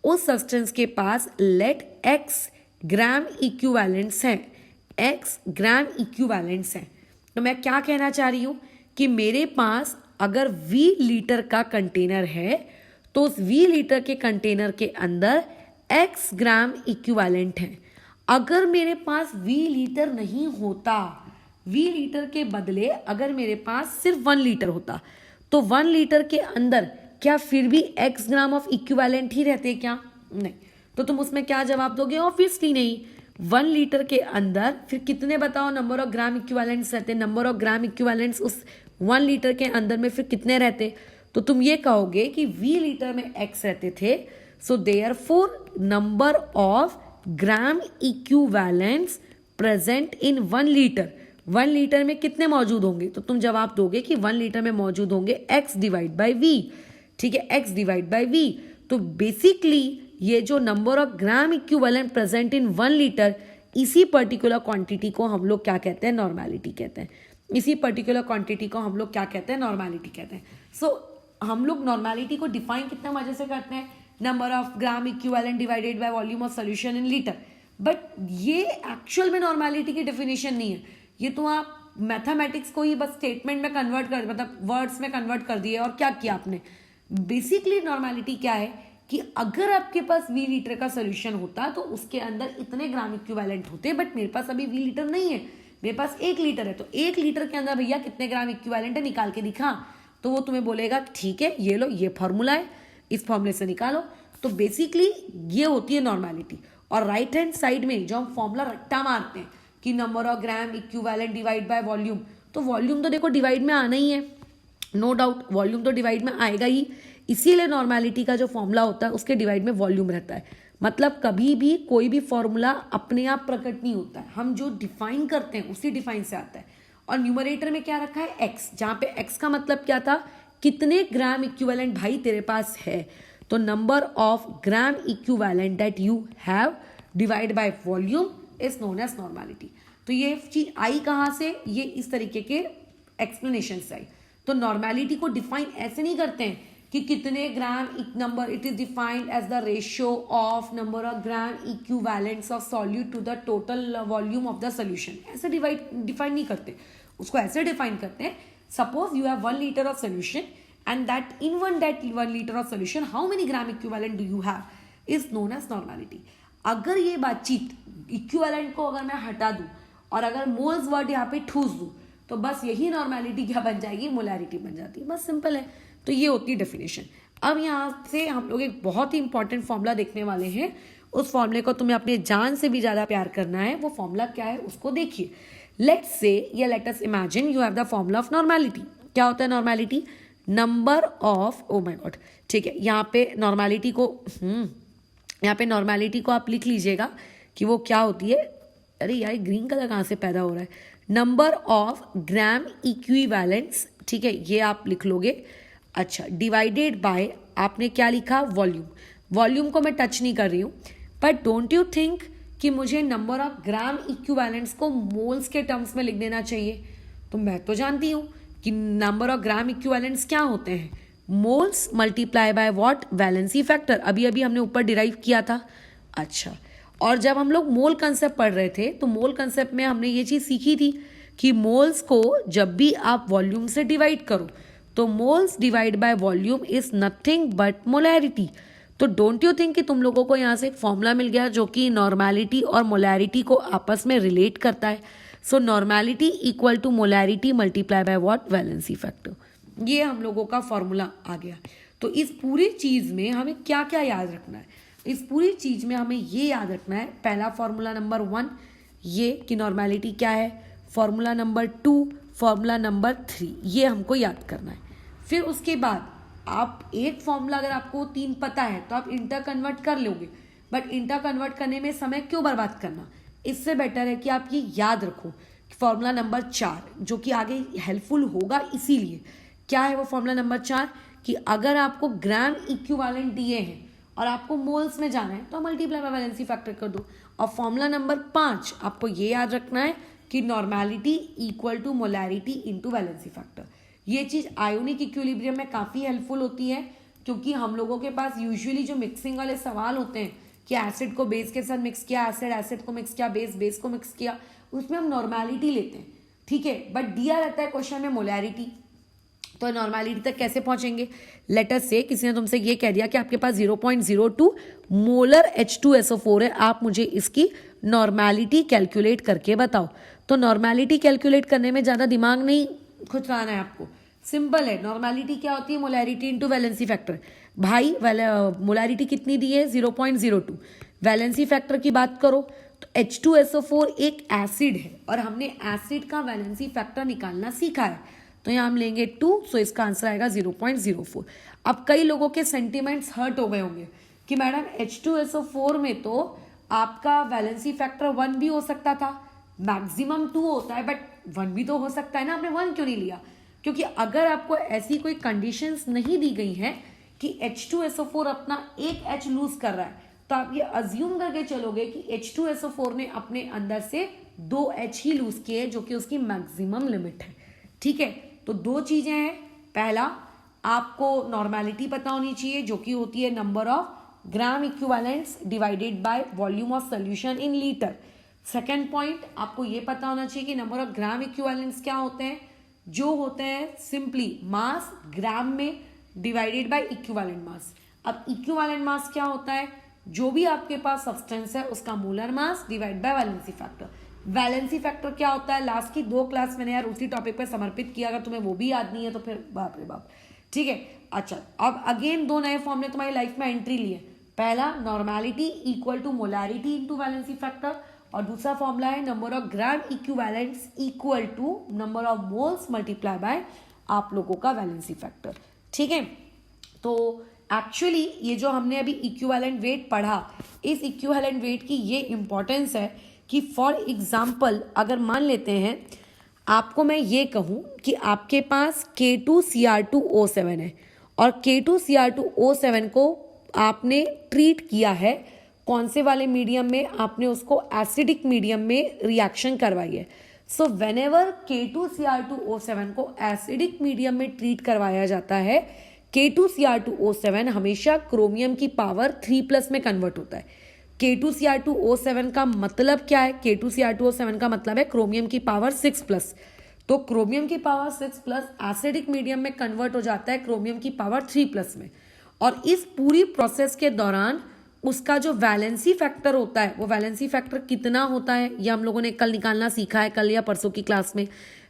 Speaker 1: उस सब्सटेंस के पास लेट एक्स ग्राम इक्विवेलेंट्स हैं, एक्स ग्राम इक्विवेलेंट्स हैं। तो मैं क्या कहना चाह रही हूं कि मेरे पास अगर V लीटर का कंटेनर है तो उस V लीटर के कंटेनर के अंदर x ग्राम इक्विवेलेंट है। अगर मेरे पास V लीटर नहीं होता, V लीटर के बदले अगर मेरे पास सिर्फ 1 लीटर होता तो 1 लीटर के अंदर क्या फिर भी x ग्राम ऑफ इक्विवेलेंट ही रहते क्या? नहीं। तो तुम उसमें क्या जवाब दोगे? ऑब्वियसली नहीं। 1 लीटर के अंदर फिर कितने बताओ नंबर ऑफ ग्राम इक्विवेलेंट्स रहते? नंबर ऑफ ग्राम इक्विवेलेंट्स उस 1 लीटर के अंदर में फिर कितने रहते? तो तुम ये कहोगे कि V लीटर में x रहते थे, so therefore number of gram equivalents present in 1 litre, 1 litre में कितने मौजूद होंगे? तो तुम जवाब दोगे कि 1 लीटर में मौजूद होंगे x डिवाइड बाई V, ठीक है, x डिवाइड बाई V। तो बेसिकली ये जो number of gram equivalent present in 1 litre, इसी पर्टिकुलर क्वांटिटी को हम लोग क्या कहते हैं? नॉर्मेलिटी कहते हैं। इसी पर्टिकुलर क्वांटिटी को हम लोग क्या कहते हैं? नॉर्मेलिटी कहते हैं। सो हम लोग नॉर्मेलिटी को डिफाइन कितने मजे से करते हैं? Number of gram equivalent divided by volume of solution in litre. But ये एक्चुअल में नॉर्मेलिटी की डेफिनेशन नहीं है, ये तो आप मैथमेटिक्स को ही बस स्टेटमेंट में कन्वर्ट कर, मतलब वर्ड्स में कन्वर्ट कर दिए। और क्या किया आपने? बेसिकली नॉर्मेलिटी क्या है कि अगर आपके पास V लीटर का सोल्यूशन होता तो उसके अंदर इतने ग्राम इक्विवेलेंट होते, बट मेरे पास अभी V लीटर नहीं है, मेरे पास 1 लीटर है। तो 1 लीटर के अंदर भैया कितने ग्राम इक्विवेलेंट है निकाल के दिखा। तो वो तुम्हें बोलेगा ठीक है ये लो, ये फॉर्मूला है, इस फॉर्मूले से निकालो। तो बेसिकली ये होती है नॉर्मेलिटी। और राइट हैंड साइड में जो हम फॉर्मूला रट्टा मारते हैं कि number of gram equivalent divide by volume, तो वॉल्यूम तो देखो डिवाइड में आना ही है, नो डाउट वॉल्यूम तो डिवाइड में आएगा ही। इसीलिए नॉर्मेलिटी का जो फॉर्मूला होता है उसके डिवाइड में वॉल्यूम रहता है। मतलब कभी भी कोई भी फॉर्मूला अपने आप प्रकट नहीं होता है, हम जो डिफाइन करते हैं उसी डिफाइन से आता है। और न्यूमरेटर में क्या रखा है? x, जहां पे x का मतलब क्या था? कितने ग्राम इक्विवेलेंट भाई तेरे पास है। तो number of gram equivalent that you have divide by volume is known as normality. तो ये चीज आई कहां से? ये इस तरीके के एक्सप्लेनेशन से आई। तो नॉर्मेलिटी को डिफाइन ऐसे नहीं करते हैं कि कितने gram number, it is defined as the ratio of number of gram equivalents of solute to the total volume of the solution. ऐसे डिफाइन नहीं करते, उसको ऐसे डिफाइन करते हैं, suppose you have 1 litre of solution and that in 1 liter of solution how many gram equivalent do you have is known as normality। अगर ये बातचीत इक्विवेलेंट को अगर मैं हटा दूं और अगर मोल्स वर्ड यहाँ पे ठूस दूं तो बस यही नॉर्मेलिटी क्या बन जाएगी? मोलैरिटी बन जाती है। बस सिंपल है। तो ये होती है डेफिनेशन। अब यहाँ से हम लोग एक बहुत ही इंपॉर्टेंट फॉर्मूला देखने वाले हैं। उस फॉर्मूले को तुम्हें अपने जान से भी ज्यादा प्यार करना है। वो फॉर्मूला क्या है उसको देखिए। लेट्स से या let us imagine you have the formula of normality. क्या होता है normality? Number of, oh my God, ठीक है, यहाँ पे नॉर्मेलिटी को आप लिख लीजिएगा कि वो क्या होती है। अरे यार ग्रीन कलर कहाँ से पैदा हो रहा है? नंबर ऑफ ग्राम इक्विवेलेंट्स, ठीक है, ये आप लिख लोगे। अच्छा, डिवाइडेड बाय आपने क्या लिखा? वॉल्यूम। वॉल्यूम को मैं टच नहीं कर रही हूँ, बट डोंट यू थिंक कि मुझे नंबर ऑफ ग्राम इक्विवेलेंट्स को मोल्स के टर्म्स में लिख देना चाहिए? तो मैं तो जानती हूँ कि नंबर ऑफ ग्राम इक्विवेलेंट्स क्या होते हैं? Moles multiply by what? Valency factor. अभी अभी हमने ऊपर डिराइव किया था। अच्छा, और जब हम लोग मोल कंसेप्ट पढ़ रहे थे तो मोल कंसेप्ट में हमने ये चीज सीखी थी कि मोल्स को जब भी आप वॉल्यूम से डिवाइड करो तो moles divide by volume is nothing but molarity. तो डोंट यू थिंक कि तुम लोगों को यहाँ से एक फॉर्मूला मिल गया जो कि नॉर्मेलिटी और मोलैरिटी को आपस में रिलेट करता है। So normality equal to molarity multiply by what? Valency factor. ये हम लोगों का फॉर्मूला आ गया। तो इस पूरी चीज में हमें क्या क्या याद रखना है? इस पूरी चीज में हमें ये याद रखना है, पहला फॉर्मूला नंबर 1 ये कि नॉर्मेलिटी क्या है, फॉर्मूला नंबर 2, फॉर्मूला नंबर 3, ये हमको याद करना है। फिर उसके बाद आप एक फॉर्मूला अगर आपको 3 पता है तो आप इंटर कन्वर्ट कर लोगे, बट इंटर कन्वर्ट करने में समय क्यों बर्बाद करना? इससे बेटर है कि आप ये याद रखो फॉर्मूला नंबर 4 जो कि आगे हेल्पफुल होगा। इसीलिए क्या है वो फॉर्मूला नंबर 4 कि अगर आपको ग्राम इक्विवेलेंट दिए हैं और आपको मोल्स में जाना है तो मल्टीप्लाई बाय वैलेंसी फैक्टर कर दो। और फॉर्मूला नंबर 5 आपको ये याद रखना है कि normality equal to molarity into valency factor. ये चीज़ आयोनिक इक्विलिब्रियम में काफ़ी हेल्पफुल होती है, क्योंकि हम लोगों के पास यूजुअली जो मिक्सिंग वाले सवाल होते हैं कि एसिड को बेस के साथ मिक्स किया, एसिड को मिक्स किया, बेस को मिक्स किया, उसमें हम नॉर्मेलिटी लेते हैं, ठीक है। बट दिया रहता है क्वेश्चन में मोलैरिटी, तो नॉर्मेलिटी तक कैसे पहुंचेंगे? लेटर से किसी ने तुमसे ये कह दिया कि आपके पास 0.02 मोलर H2SO4 है, आप मुझे इसकी नॉर्मेलिटी कैलकुलेट करके बताओ। तो नॉर्मेलिटी कैलकुलेट करने में ज़्यादा दिमाग नहीं खुचलाना है आपको, सिंपल है। नॉर्मेलिटी क्या होती है? Molarity into valency factor. भाई मोलैरिटी कितनी दी है? 0.02। वैलेंसी फैक्टर की बात करो तो H2SO4 एक एसिड है और हमने एसिड का वैलेंसी फैक्टर निकालना सीखा है, तो यहाँ हम लेंगे 2, सो इसका आंसर आएगा 0.04। अब कई लोगों के सेंटिमेंट्स हर्ट हो गए होंगे कि मैडम H2SO4 में तो आपका वैलेंसी फैक्टर 1 भी हो सकता था, मैक्सिमम 2 होता है, बट 1 भी तो हो सकता है ना, आपने 1 क्यों नहीं लिया? क्योंकि अगर आपको ऐसी कोई कंडीशंस नहीं दी गई हैं कि H2SO4 अपना एक H लूज कर रहा है, तो आप ये अज्यूम करके चलोगे कि H2SO4 ने अपने अंदर से 2 H ही लूज किए, जो कि उसकी मैक्सिमम लिमिट है, ठीक है। तो 2 चीजें हैं, पहला आपको नॉर्मेलिटी पता होनी चाहिए, जो कि होती है number of gram equivalents divided by volume of solution in litre. Second point, आपको ये पता होना चाहिए कि नंबर ऑफ ग्राम इक्विवेलेंट्स क्या होते हैं, जो होते हैं सिंपली मास ग्राम में डिवाइडेड बाय इक्विवेलेंट मास। अब इक्विवेलेंट मास क्या होता है? जो भी आपके पास सब्सटेंस है उसका molar mass divide by valency factor. Valency factor क्या होता है? लास्ट की 2 क्लास मैंने यार उसी टॉपिक पे समर्पित किया, अगर तुम्हें वो भी याद नहीं है तो फिर बाप रे बाप, ठीक है। अच्छा, अब अगेन 2 नए फॉर्मूले तुम्हारी लाइफ में एंट्री लिए। पहला normality equal to molarity into valency factor, और दूसरा फॉर्मूला है number of gram equivalents equal to number of moles multiply by आप लोगों का वैलेंसी फैक्टर, ठीक है। तो एक्चुअली ये जो हमने अभी इक्विवेलेंट वेट पढ़ा, इस इक्विवेलेंट वेट की ये इंपॉर्टेंस है कि फॉर एग्जाम्पल अगर मान लेते हैं आपको मैं ये कहूँ कि आपके पास K2Cr2O7 है और K2Cr2O7 को आपने ट्रीट किया है कौन से वाले मीडियम में? आपने उसको एसिडिक मीडियम में रिएक्शन करवाई है। सो व्हेनेवर K2Cr2O7 को एसिडिक मीडियम में ट्रीट करवाया जाता है, K2Cr2O7 हमेशा क्रोमियम की पावर 3+ में कन्वर्ट होता है। K2Cr2O7 का मतलब क्या है? K2Cr2O7 का मतलब है क्रोमियम की पावर 6+। तो क्रोमियम की पावर 6+ एसिडिक मीडियम में कन्वर्ट हो जाता है क्रोमियम की पावर 3+ में, और इस पूरी प्रोसेस के दौरान उसका जो वैलेंसी फैक्टर होता है, वो वैलेंसी फैक्टर कितना होता है ये हम लोगों ने कल निकालना सीखा है, कल या परसों की क्लास में।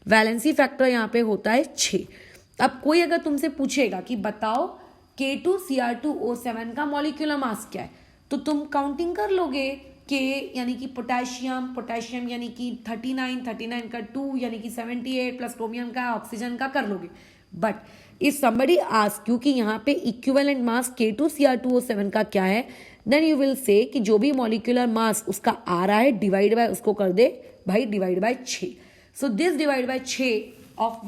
Speaker 1: वैलेंसी फैक्टर यहाँ पे होता है 6। अब कोई अगर तुमसे पूछेगा कि बताओ K2Cr2O7 का मॉलिक्यूलर मास क्या है, तो तुम काउंटिंग कर लोगे K यानी कि पोटेशियम यानी कि 39 का 2 यानी कि 78 प्लस क्रोमियम का, ऑक्सीजन का कर लोगे। But if somebody ask you कि यहाँ पे इक्विवेलेंट मास K2Cr2O7 का क्या है, देन यू विल से कि जो भी मॉलिक्यूलर मास उसका आ रहा है डिवाइड बाय उसको कर दे भाई divide by 6। So this divide by 6 of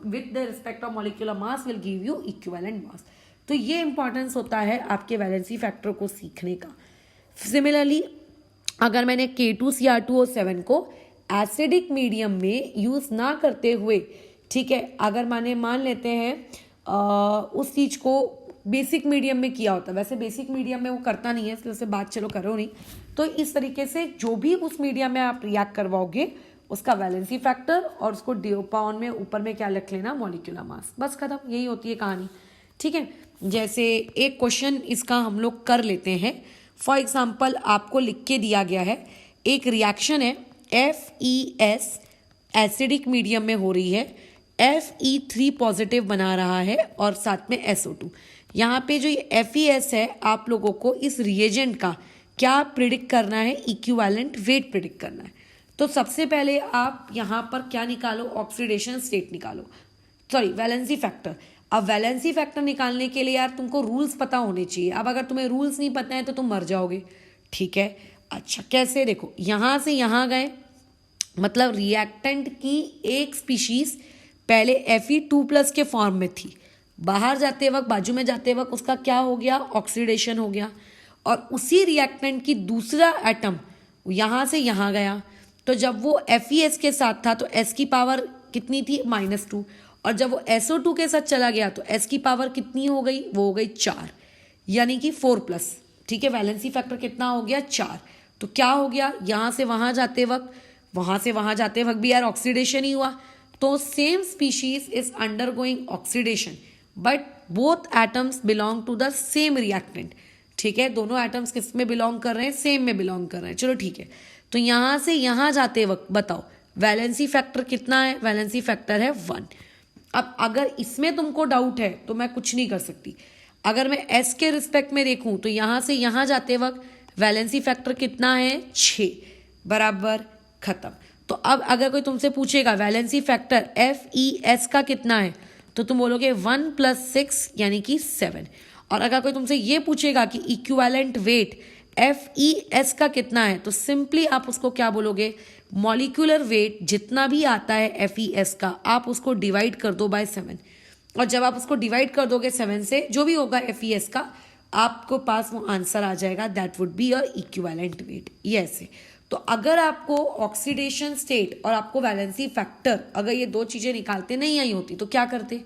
Speaker 1: with the respect of molecular mass will give you equivalent mass. तो ये इंपॉर्टेंस होता है आपके वैलेंसी फैक्टर को सीखने का। सिमिलरली अगर मैंने K2Cr2O7 को एसिडिक मीडियम में यूज ना करते हुए, ठीक है, अगर मान लेते हैं उस चीज को बेसिक मीडियम में किया होता है, वैसे बेसिक मीडियम में वो करता नहीं है इसलिए उससे बात चलो करो नहीं, तो इस तरीके से जो भी उस मीडियम में आप रिएक्ट करवाओगे उसका वैलेंसी फैक्टर और उसको डिओपाउंड में ऊपर में क्या लिख लेना, मॉलिक्यूलर मास, बस खत्म, यही होती है कहानी, ठीक है। जैसे एक क्वेश्चन इसका हम लोग कर लेते हैं। फॉर एग्जाम्पल आपको लिख के दिया गया है एक रिएक्शन है FeS एसिडिक मीडियम में हो रही है, Fe3 पॉजिटिव बना रहा है और साथ में SO2। यहाँ पे जो ये FeS है आप लोगों को इस रिएजेंट का क्या प्रिडिक्ट करना है, इक्विवेलेंट वेट प्रिडिक्ट करना है। तो सबसे पहले आप यहाँ पर क्या निकालो, ऑक्सीडेशन स्टेट निकालो, सॉरी वैलेंसी फैक्टर। अब वैलेंसी फैक्टर निकालने के लिए यार तुमको रूल्स पता होने चाहिए। अब अगर तुम्हें रूल्स नहीं पता है तो तुम मर जाओगे, ठीक है। अच्छा कैसे, देखो यहाँ से यहाँ गए, मतलब रिएक्टेंट की एक स्पीशीज पहले Fe2+ के फॉर्म में थी, बाहर जाते वक्त, बाजू में जाते वक्त उसका क्या हो गया, ऑक्सीडेशन हो गया। और उसी रिएक्टेंट की दूसरा एटम यहाँ से यहाँ गया, तो जब वो FeS के साथ था तो S की पावर कितनी थी, -2, और जब वो SO2 के साथ चला गया तो S की पावर कितनी हो गई, वो हो गई 4, यानी कि 4+। ठीक है, वैलेंसी फैक्टर कितना हो गया, 4। तो क्या हो गया, यहाँ से वहाँ जाते वक्त, वहाँ से वहाँ जाते वक्त भी यार ऑक्सीडेशन ही हुआ। तो same species is undergoing oxidation but both atoms belong to the same reactant. ठीक है, दोनों एटम्स किस में बिलोंग कर रहे हैं, सेम में बिलोंग कर रहे हैं। चलो ठीक है, तो यहाँ से यहाँ जाते वक्त बताओ वैलेंसी फैक्टर कितना है, वैलेंसी फैक्टर है 1। अब अगर इसमें तुमको डाउट है तो मैं कुछ नहीं कर सकती। अगर मैं S के रिस्पेक्ट में देखूं तो यहाँ से यहाँ जाते वक्त वैलेंसी फैक्टर कितना है, 6, बराबर, खत्म। तो अब अगर कोई तुमसे पूछेगा वैलेंसी फैक्टर FeS का कितना है, तो तुम बोलोगे 1 + 6 यानी कि 7। और अगर कोई तुमसे ये पूछेगा कि इक्विवेलेंट वेट FeS का कितना है, तो सिंपली आप उसको क्या बोलोगे, मॉलिक्यूलर वेट जितना भी आता है FeS का, आप उसको डिवाइड कर दो बाय 7। और जब आप उसको डिवाइड कर दोगे 7 से, जो भी होगा FeS का, आपको पास वो आंसर आ जाएगा, that would be your equivalent weight. ये ऐसे। तो अगर आपको ऑक्सीडेशन स्टेट और आपको वैलेंसी फैक्टर, अगर ये दो चीजें निकालते नहीं आई होती तो क्या करते,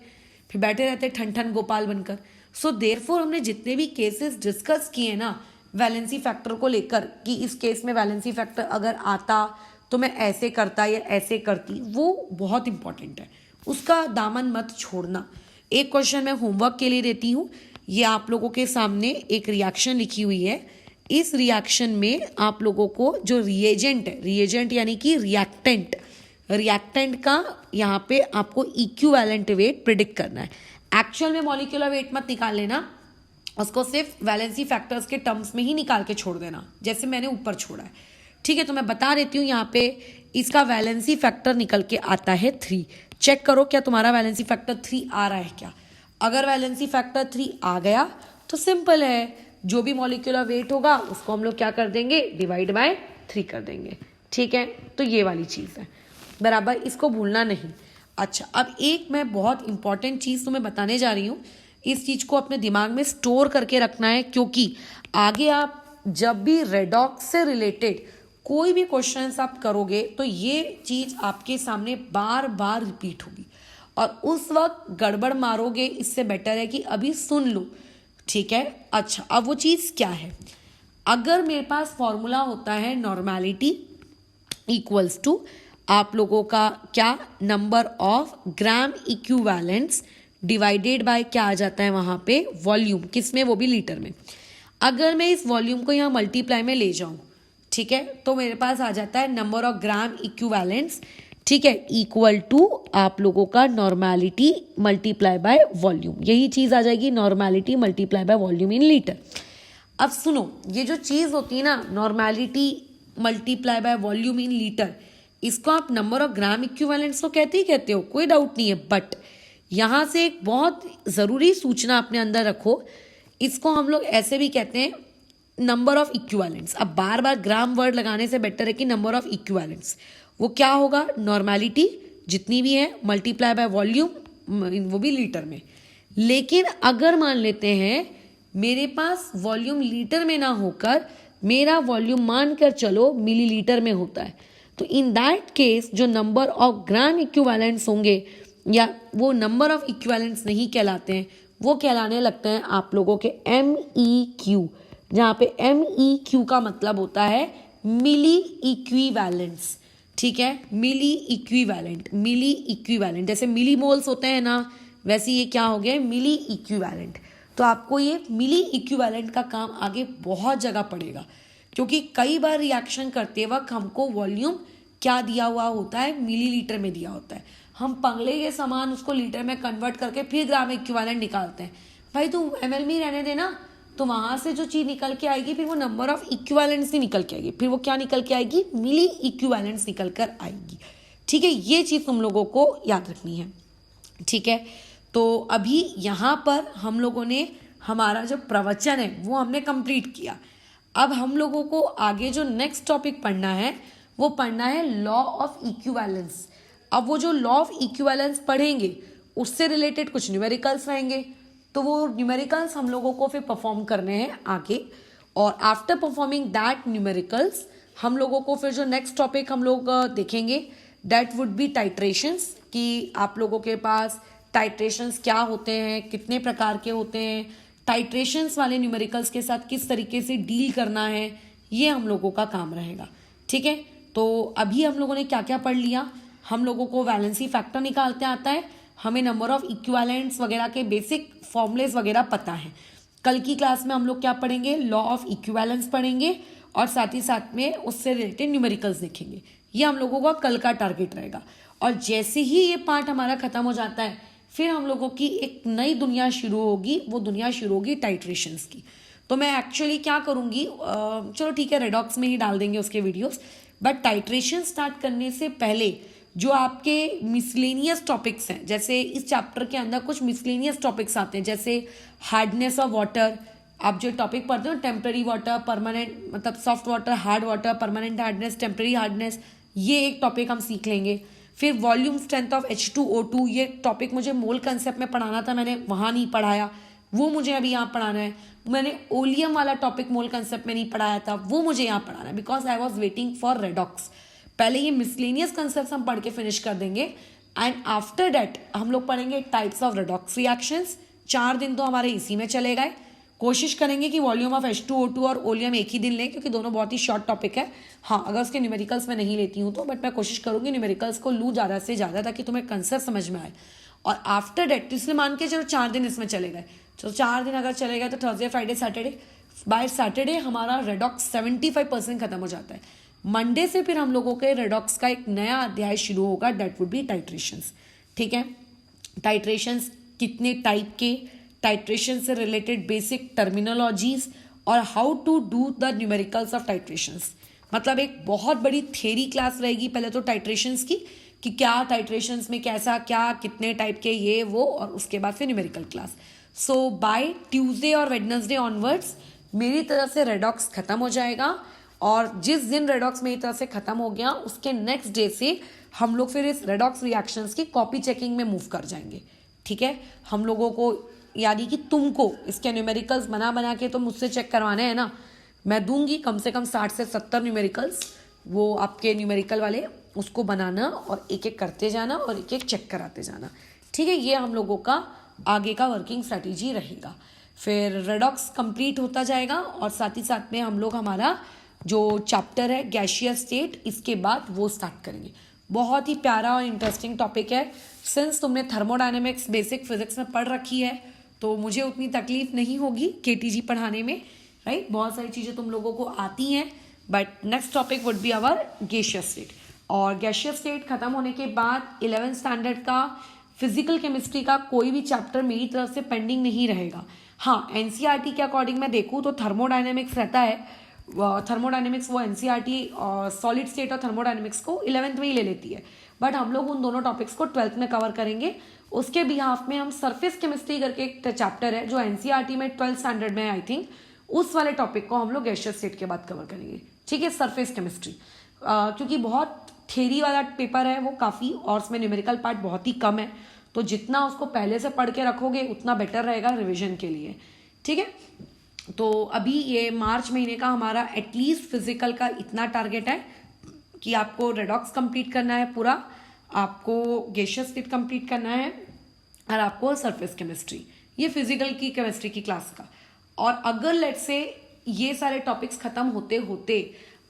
Speaker 1: फिर बैठे रहते ठन ठन गोपाल बनकर। सो देयरफॉर हमने जितने भी केसेस डिस्कस किए ना वैलेंसी फैक्टर को लेकर, कि इस केस में वैलेंसी फैक्टर अगर आता तो मैं ऐसे करता या ऐसे करती, वो बहुत इंपॉर्टेंट है, उसका दामन मत छोड़ना। एक क्वेश्चन मैं होमवर्क के लिए देती हूँ, ये आप लोगों के सामने एक रिएक्शन लिखी हुई है। इस रिएक्शन में आप लोगों को जो रिएजेंट है, रिएजेंट यानी कि रिएक्टेंट, रिएक्टेंट का यहाँ पे आपको इक्विवेलेंट वेट प्रिडिक्ट करना है। एक्चुअल में मॉलिक्यूलर वेट मत निकाल लेना, उसको सिर्फ वैलेंसी फैक्टर्स के टर्म्स में ही निकाल के छोड़ देना, जैसे मैंने ऊपर छोड़ा है। ठीक है, तो मैं बता देती हूँ, यहाँ पे इसका वैलेंसी फैक्टर निकल के आता है 3। चेक करो क्या तुम्हारा वैलेंसी फैक्टर 3 आ रहा है क्या। अगर वैलेंसी फैक्टर 3 आ गया तो सिंपल है, जो भी मॉलिक्यूलर वेट होगा उसको हम लोग क्या कर देंगे, डिवाइड बाय 3 कर देंगे। ठीक है, तो ये वाली चीज़ है, बराबर, इसको भूलना नहीं। अच्छा, अब एक मैं बहुत इंपॉर्टेंट चीज़ तुम्हें बताने जा रही हूँ, इस चीज़ को अपने दिमाग में स्टोर करके रखना है, क्योंकि आगे आप जब भी रेडॉक्स से रिलेटेड कोई भी क्वेश्चंस आप करोगे तो ये चीज़ आपके सामने बार बार रिपीट होगी और उस वक्त गड़बड़ मारोगे, इससे बेटर है कि अभी सुन लो। ठीक है, अच्छा, अब वो चीज़ क्या है, अगर मेरे पास फॉर्मूला होता है नॉर्मेलिटी इक्वल्स टू आप लोगों का क्या, number of gram equivalents divided by क्या आ जाता है वहाँ पे, वॉल्यूम, किस में, वो भी लीटर में। अगर मैं इस वॉल्यूम को यहाँ मल्टीप्लाई में ले जाऊँ, ठीक है, तो मेरे पास आ जाता है नंबर ऑफ ग्राम इक्विवेलेंट्स, ठीक है, इक्वल टू आप लोगों का नॉर्मेलिटी मल्टीप्लाई बाय वॉल्यूम। यही चीज़ आ जाएगी, normality multiply by volume in litre. अब सुनो, ये जो चीज़ होती है ना normality multiply by volume in litre, इसको आप नंबर ऑफ ग्राम इक्विवेलेंट्स तो कहते ही कहते हो, कोई डाउट नहीं है, बट यहाँ से एक बहुत ज़रूरी सूचना अपने अंदर रखो, इसको हम लोग ऐसे भी कहते हैं नंबर ऑफ इक्विवेलेंट्स। अब बार बार ग्राम वर्ड लगाने से बेटर है कि नंबर ऑफ इक्विवेलेंट्स, वो क्या होगा, नॉर्मेलिटी जितनी भी है मल्टीप्लाई बाय वॉल्यूम, वो भी लीटर में। लेकिन अगर मान लेते हैं मेरे पास वॉल्यूम लीटर में ना होकर मेरा वॉल्यूम मानकर चलो मिलीलीटर में होता है, तो इन दैट केस जो नंबर ऑफ ग्राम इक्विवेलेंट्स होंगे या वो नंबर ऑफ इक्विवेलेंट्स नहीं कहलाते हैं, वो कहलाने लगते हैं आप लोगों के MEQ, जहाँ पे MEQ का मतलब होता है मिली इक्विवेलेंट्स। ठीक है, मिली इक्विवेलेंट, मिली इक्विवेलेंट, जैसे मिली मोल्स होते हैं ना, वैसे ये क्या हो गया, मिली इक्विवेलेंट। तो आपको ये मिली इक्विवेलेंट का काम आगे बहुत जगह पड़ेगा, क्योंकि कई बार रिएक्शन करते वक्त हमको वॉल्यूम क्या दिया हुआ होता है, मिलीलीटर में दिया होता है, हम पंगले के समान उसको लीटर में कन्वर्ट करके फिर ग्राम इक्विवेलेंट निकालते हैं। भाई तू ml में रहने देना, तो वहाँ से जो चीज़ निकल के आएगी फिर वो नंबर ऑफ इक्विवेलेंट्स नहीं निकल के आएगी, फिर वो क्या निकल के आएगी, मिली इक्विवेलेंट्स निकल कर आएगी। ठीक है, ये चीज़ तुम लोगों को याद रखनी है। ठीक है, तो अभी यहाँ पर हम लोगों ने हमारा जो प्रवचन है वो हमने कंप्लीट किया। अब हम लोगों को आगे जो नेक्स्ट टॉपिक पढ़ना है वो पढ़ना है लॉ ऑफ इक्विवेलेंस। अब वो जो लॉ ऑफ इक्विवेलेंस पढ़ेंगे उससे रिलेटेड कुछ न्यूमेरिकल्स रहेंगे, तो वो न्यूमेरिकल्स हम लोगों को फिर परफॉर्म करने हैं आगे। और आफ्टर परफॉर्मिंग दैट न्यूमेरिकल्स हम लोगों को फिर जो नेक्स्ट टॉपिक हम लोग देखेंगे दैट वुड बी टाइट्रेशंस, कि आप लोगों के पास टाइट्रेशंस क्या होते हैं, कितने प्रकार के होते हैं, टाइट्रेशंस वाले न्यूमेरिकल्स के साथ किस तरीके से डील करना है, ये हम लोगों का काम रहेगा। ठीक है, तो अभी हम लोगों ने क्या क्या पढ़ लिया। हम लोगों को वैलेंसी फैक्टर निकालते आता है, हमें नंबर ऑफ इक्विवेलेंट्स वगैरह के बेसिक फॉर्मूलेस वगैरह पता है। कल की क्लास में हम लोग क्या पढ़ेंगे, लॉ ऑफ इक्विवेलेंस पढ़ेंगे और साथ ही साथ में उससे रिलेटेड न्यूमेरिकल्स देखेंगे। ये हम लोगों का कल का टारगेट रहेगा। और जैसे ही ये पार्ट हमारा खत्म हो जाता है फिर हम लोगों की एक नई दुनिया शुरू होगी, वो दुनिया शुरू होगी टाइट्रेशंस की। तो मैं एक्चुअली क्या करूँगी, चलो ठीक है रेडॉक्स में ही डाल देंगे उसके वीडियोस, बट टाइट्रेशन स्टार्ट करने से पहले जो आपके मिसलेनियस टॉपिक्स हैं, जैसे इस चैप्टर के अंदर कुछ मिसलेनियस टॉपिक्स आते हैं, जैसे हार्डनेस ऑफ वाटर। आप जो टॉपिक पढ़ते हो टेम्पररी वाटर, परमानेंट मतलब soft water, hard water, permanent hardness, temporary hardness, ये एक टॉपिक हम सीख लेंगे। फिर वॉल्यूम स्ट्रेंथ ऑफ H2O2, ये टॉपिक मुझे मोल कंसेप्ट में पढ़ाना था, मैंने वहाँ नहीं पढ़ाया, वो मुझे अभी यहाँ पढ़ाना है। मैंने ओलियम वाला टॉपिक मोल कंसेप्ट में नहीं पढ़ाया था, वो मुझे यहाँ पढ़ाना है, because I was waiting for redox. पहले ये मिसलेनियस कंसेप्ट हम पढ़ के फिनिश कर देंगे एंड आफ्टर दैट हम लोग पढ़ेंगे टाइप्स ऑफ रेडॉक्स रिएक्शंस। 4 दिन तो हमारे इसी में चले गए। कोशिश करेंगे कि वॉल्यूम ऑफ H2O2 और ओलियम एक ही दिन लें, क्योंकि दोनों बहुत ही शॉर्ट टॉपिक है। हाँ, अगर उसके न्यूमेरिकल्स में नहीं लेती हूँ तो, बट मैं कोशिश करूँगी न्यूमेरिकल्स को लूँ ज़्यादा से ज़्यादा, ताकि तुम्हें कंसेप्ट समझ में आए। और आफ्टर डेट इसलिए मान के चलो 4 दिन इसमें चले गए, तो 4 दिन अगर चले गए तो Thursday, Friday, Saturday, by Saturday हमारा रेडॉक्स 75% खत्म हो जाता है। मंडे से फिर हम लोगों के रेडॉक्स का एक नया अध्याय शुरू होगा, डेट वुड बी टाइट्रेशंस। ठीक है, टाइट्रेशंस कितने टाइप के, टाइट्रेशन से रिलेटेड बेसिक टर्मिनोलॉजीज और how to do the numericals of titrations, मतलब एक बहुत बड़ी थ्योरी क्लास रहेगी पहले तो टाइट्रेशंस की, कि क्या टाइट्रेशंस में कैसा क्या, कितने टाइप के, ये वो, और उसके बाद फिर numerical class. So by Tuesday और वेडनेसडे ऑनवर्ड्स मेरी तरफ से रेडॉक्स खत्म हो जाएगा। और जिस दिन रेडॉक्स मेरी तरफ से खत्म हो गया उसके नेक्स्ट डे से हम लोग फिर इस रेडॉक्स रिएक्शंस की कॉपी चेकिंग में मूव कर जाएंगे। ठीक है, हम लोगों को यानी कि तुमको इसके न्यूमेरिकल्स बना बना के तो मुझसे चेक करवाने हैं ना, मैं दूंगी कम से कम 60 से 70 न्यूमेरिकल्स, वो आपके न्यूमेरिकल वाले, उसको बनाना और एक एक करते जाना और एक एक चेक कराते जाना। ठीक है, ये हम लोगों का आगे का वर्किंग स्ट्रैटेजी रहेगा। फिर रेडॉक्स कंप्लीट होता जाएगा और साथ ही साथ में हम लोग हमारा जो चैप्टर है गैसियस स्टेट, इसके बाद वो स्टार्ट करेंगे। बहुत ही प्यारा और इंटरेस्टिंग टॉपिक है। सिंस तुमने थर्मोडायनेमिक्स बेसिक फिजिक्स में पढ़ रखी है तो मुझे उतनी तकलीफ नहीं होगी केटीजी पढ़ाने में, राइट। बहुत सारी चीज़ें तुम लोगों को आती हैं, but next topic would be our gaseous state. और गैसियस स्टेट खत्म होने के बाद 11th स्टैंडर्ड का फिजिकल केमिस्ट्री का कोई भी चैप्टर मेरी तरफ से पेंडिंग नहीं रहेगा। हाँ, एनसीईआरटी के अकॉर्डिंग मैं देखूँ तो थर्मोडायनेमिक्स रहता है, थर्मोडायनेमिक्स वो एनसीईआरटी और सॉलिड स्टेट और थर्मोडायनेमिक्स को 11th में ही ले लेती है, बट हम लोग उन दोनों टॉपिक्स को 12th में कवर करेंगे। उसके बिहाफ में हम सरफेस केमिस्ट्री करके एक चैप्टर है जो एनसीईआरटी में 12th स्टैंडर्ड में आई थिंक, उस वाले टॉपिक को हम लोग गैसियस स्टेट के बाद कवर करेंगे। ठीक है, सरफेस केमिस्ट्री, क्योंकि बहुत थ्योरी वाला पेपर है वो काफ़ी, और उसमें न्यूमेरिकल पार्ट बहुत ही कम है, तो जितना उसको पहले से पढ़ के रखोगे उतना बेटर रहेगा रिविजन के लिए। ठीक है, तो अभी ये मार्च महीने का हमारा एटलीस्ट फिजिकल का इतना टारगेट है कि आपको रेडॉक्स कंप्लीट करना है पूरा, आपको गैसियस स्टेट कंप्लीट करना है, और आपको सरफेस केमिस्ट्री, ये फिजिकल की केमिस्ट्री की क्लास का। और अगर लेट से ये सारे टॉपिक्स खत्म होते होते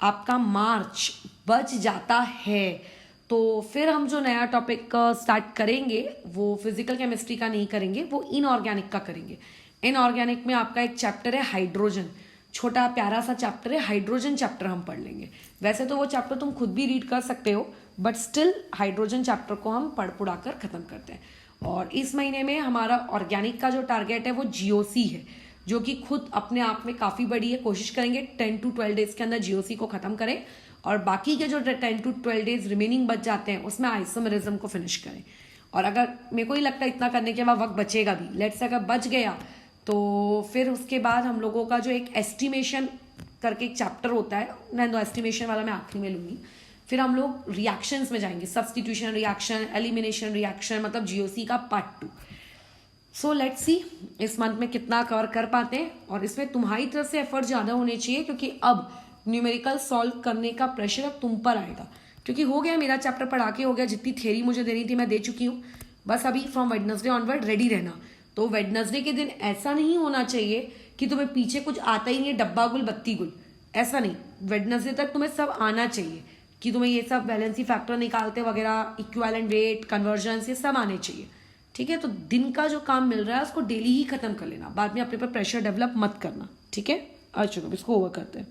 Speaker 1: आपका मार्च बच जाता है तो फिर हम जो नया टॉपिक स्टार्ट करेंगे वो फिजिकल केमिस्ट्री का नहीं करेंगे, वो इनऑर्गेनिक का करेंगे। इनऑर्गेनिक में आपका एक चैप्टर है हाइड्रोजन, छोटा प्यारा सा चैप्टर है, हाइड्रोजन चैप्टर हम पढ़ लेंगे। वैसे तो वो चैप्टर तुम खुद भी रीड कर सकते हो, बट स्टिल हाइड्रोजन चैप्टर को हम पढ़ पुढ़ा कर खत्म करते हैं। और इस महीने में हमारा ऑर्गेनिक का जो टारगेट है वो जीओसी है, जो कि खुद अपने आप में काफ़ी बड़ी है। कोशिश करेंगे 10 to 12 डेज के अंदर जीओसी को ख़त्म करें, और बाकी के जो 10 to 12 डेज रिमेनिंग बच जाते हैं उसमें आइसोमेरिज्म को फिनिश करें। और अगर मेरे को ही लगता है इतना करने के बाद वक्त बचेगा भी, लेट्स से अगर बच गया तो फिर उसके बाद हम लोगों का जो एक एस्टिमेशन करके एक चैप्टर होता है, नहीं तो एस्टिमेशन वाला मैं आखिरी में लूँगी, फिर हम लोग रिएक्शंस में जाएंगे, सब्स्टिट्यूशन रिएक्शन, एलिमिनेशन रिएक्शन, मतलब जीओसी का पार्ट 2। सो लेट्स सी इस मंथ में कितना कवर कर पाते हैं, और इसमें तुम्हारी तरफ से एफर्ट ज़्यादा होने चाहिए, क्योंकि अब न्यूमेरिकल सॉल्व करने का प्रेशर अब तुम पर आएगा, क्योंकि हो गया मेरा चैप्टर पढ़ा के हो गया, जितनी थ्योरी मुझे देनी थी मैं दे चुकी हूँ। बस अभी फ्रॉम वेडनेसडे ऑनवर्ड रेडी रहना। तो वेडनेसडे के दिन ऐसा नहीं होना चाहिए कि तुम्हें पीछे कुछ आता ही नहीं है, डब्बा गुल बत्ती गुल, ऐसा नहीं। वेडनेसडे तक तुम्हें सब आना चाहिए, कि तुम्हें ये सब वैलेंसी फैक्टर निकालते वगैरह, इक्विवेलेंट रेट, कन्वर्जन, ये सब आने चाहिए, ठीक है। तो दिन का जो काम मिल रहा है उसको डेली ही खत्म कर लेना, बाद में अपने पर प्रेशर डेवलप मत करना, ठीक है। चलो इसको ओवर करते हैं।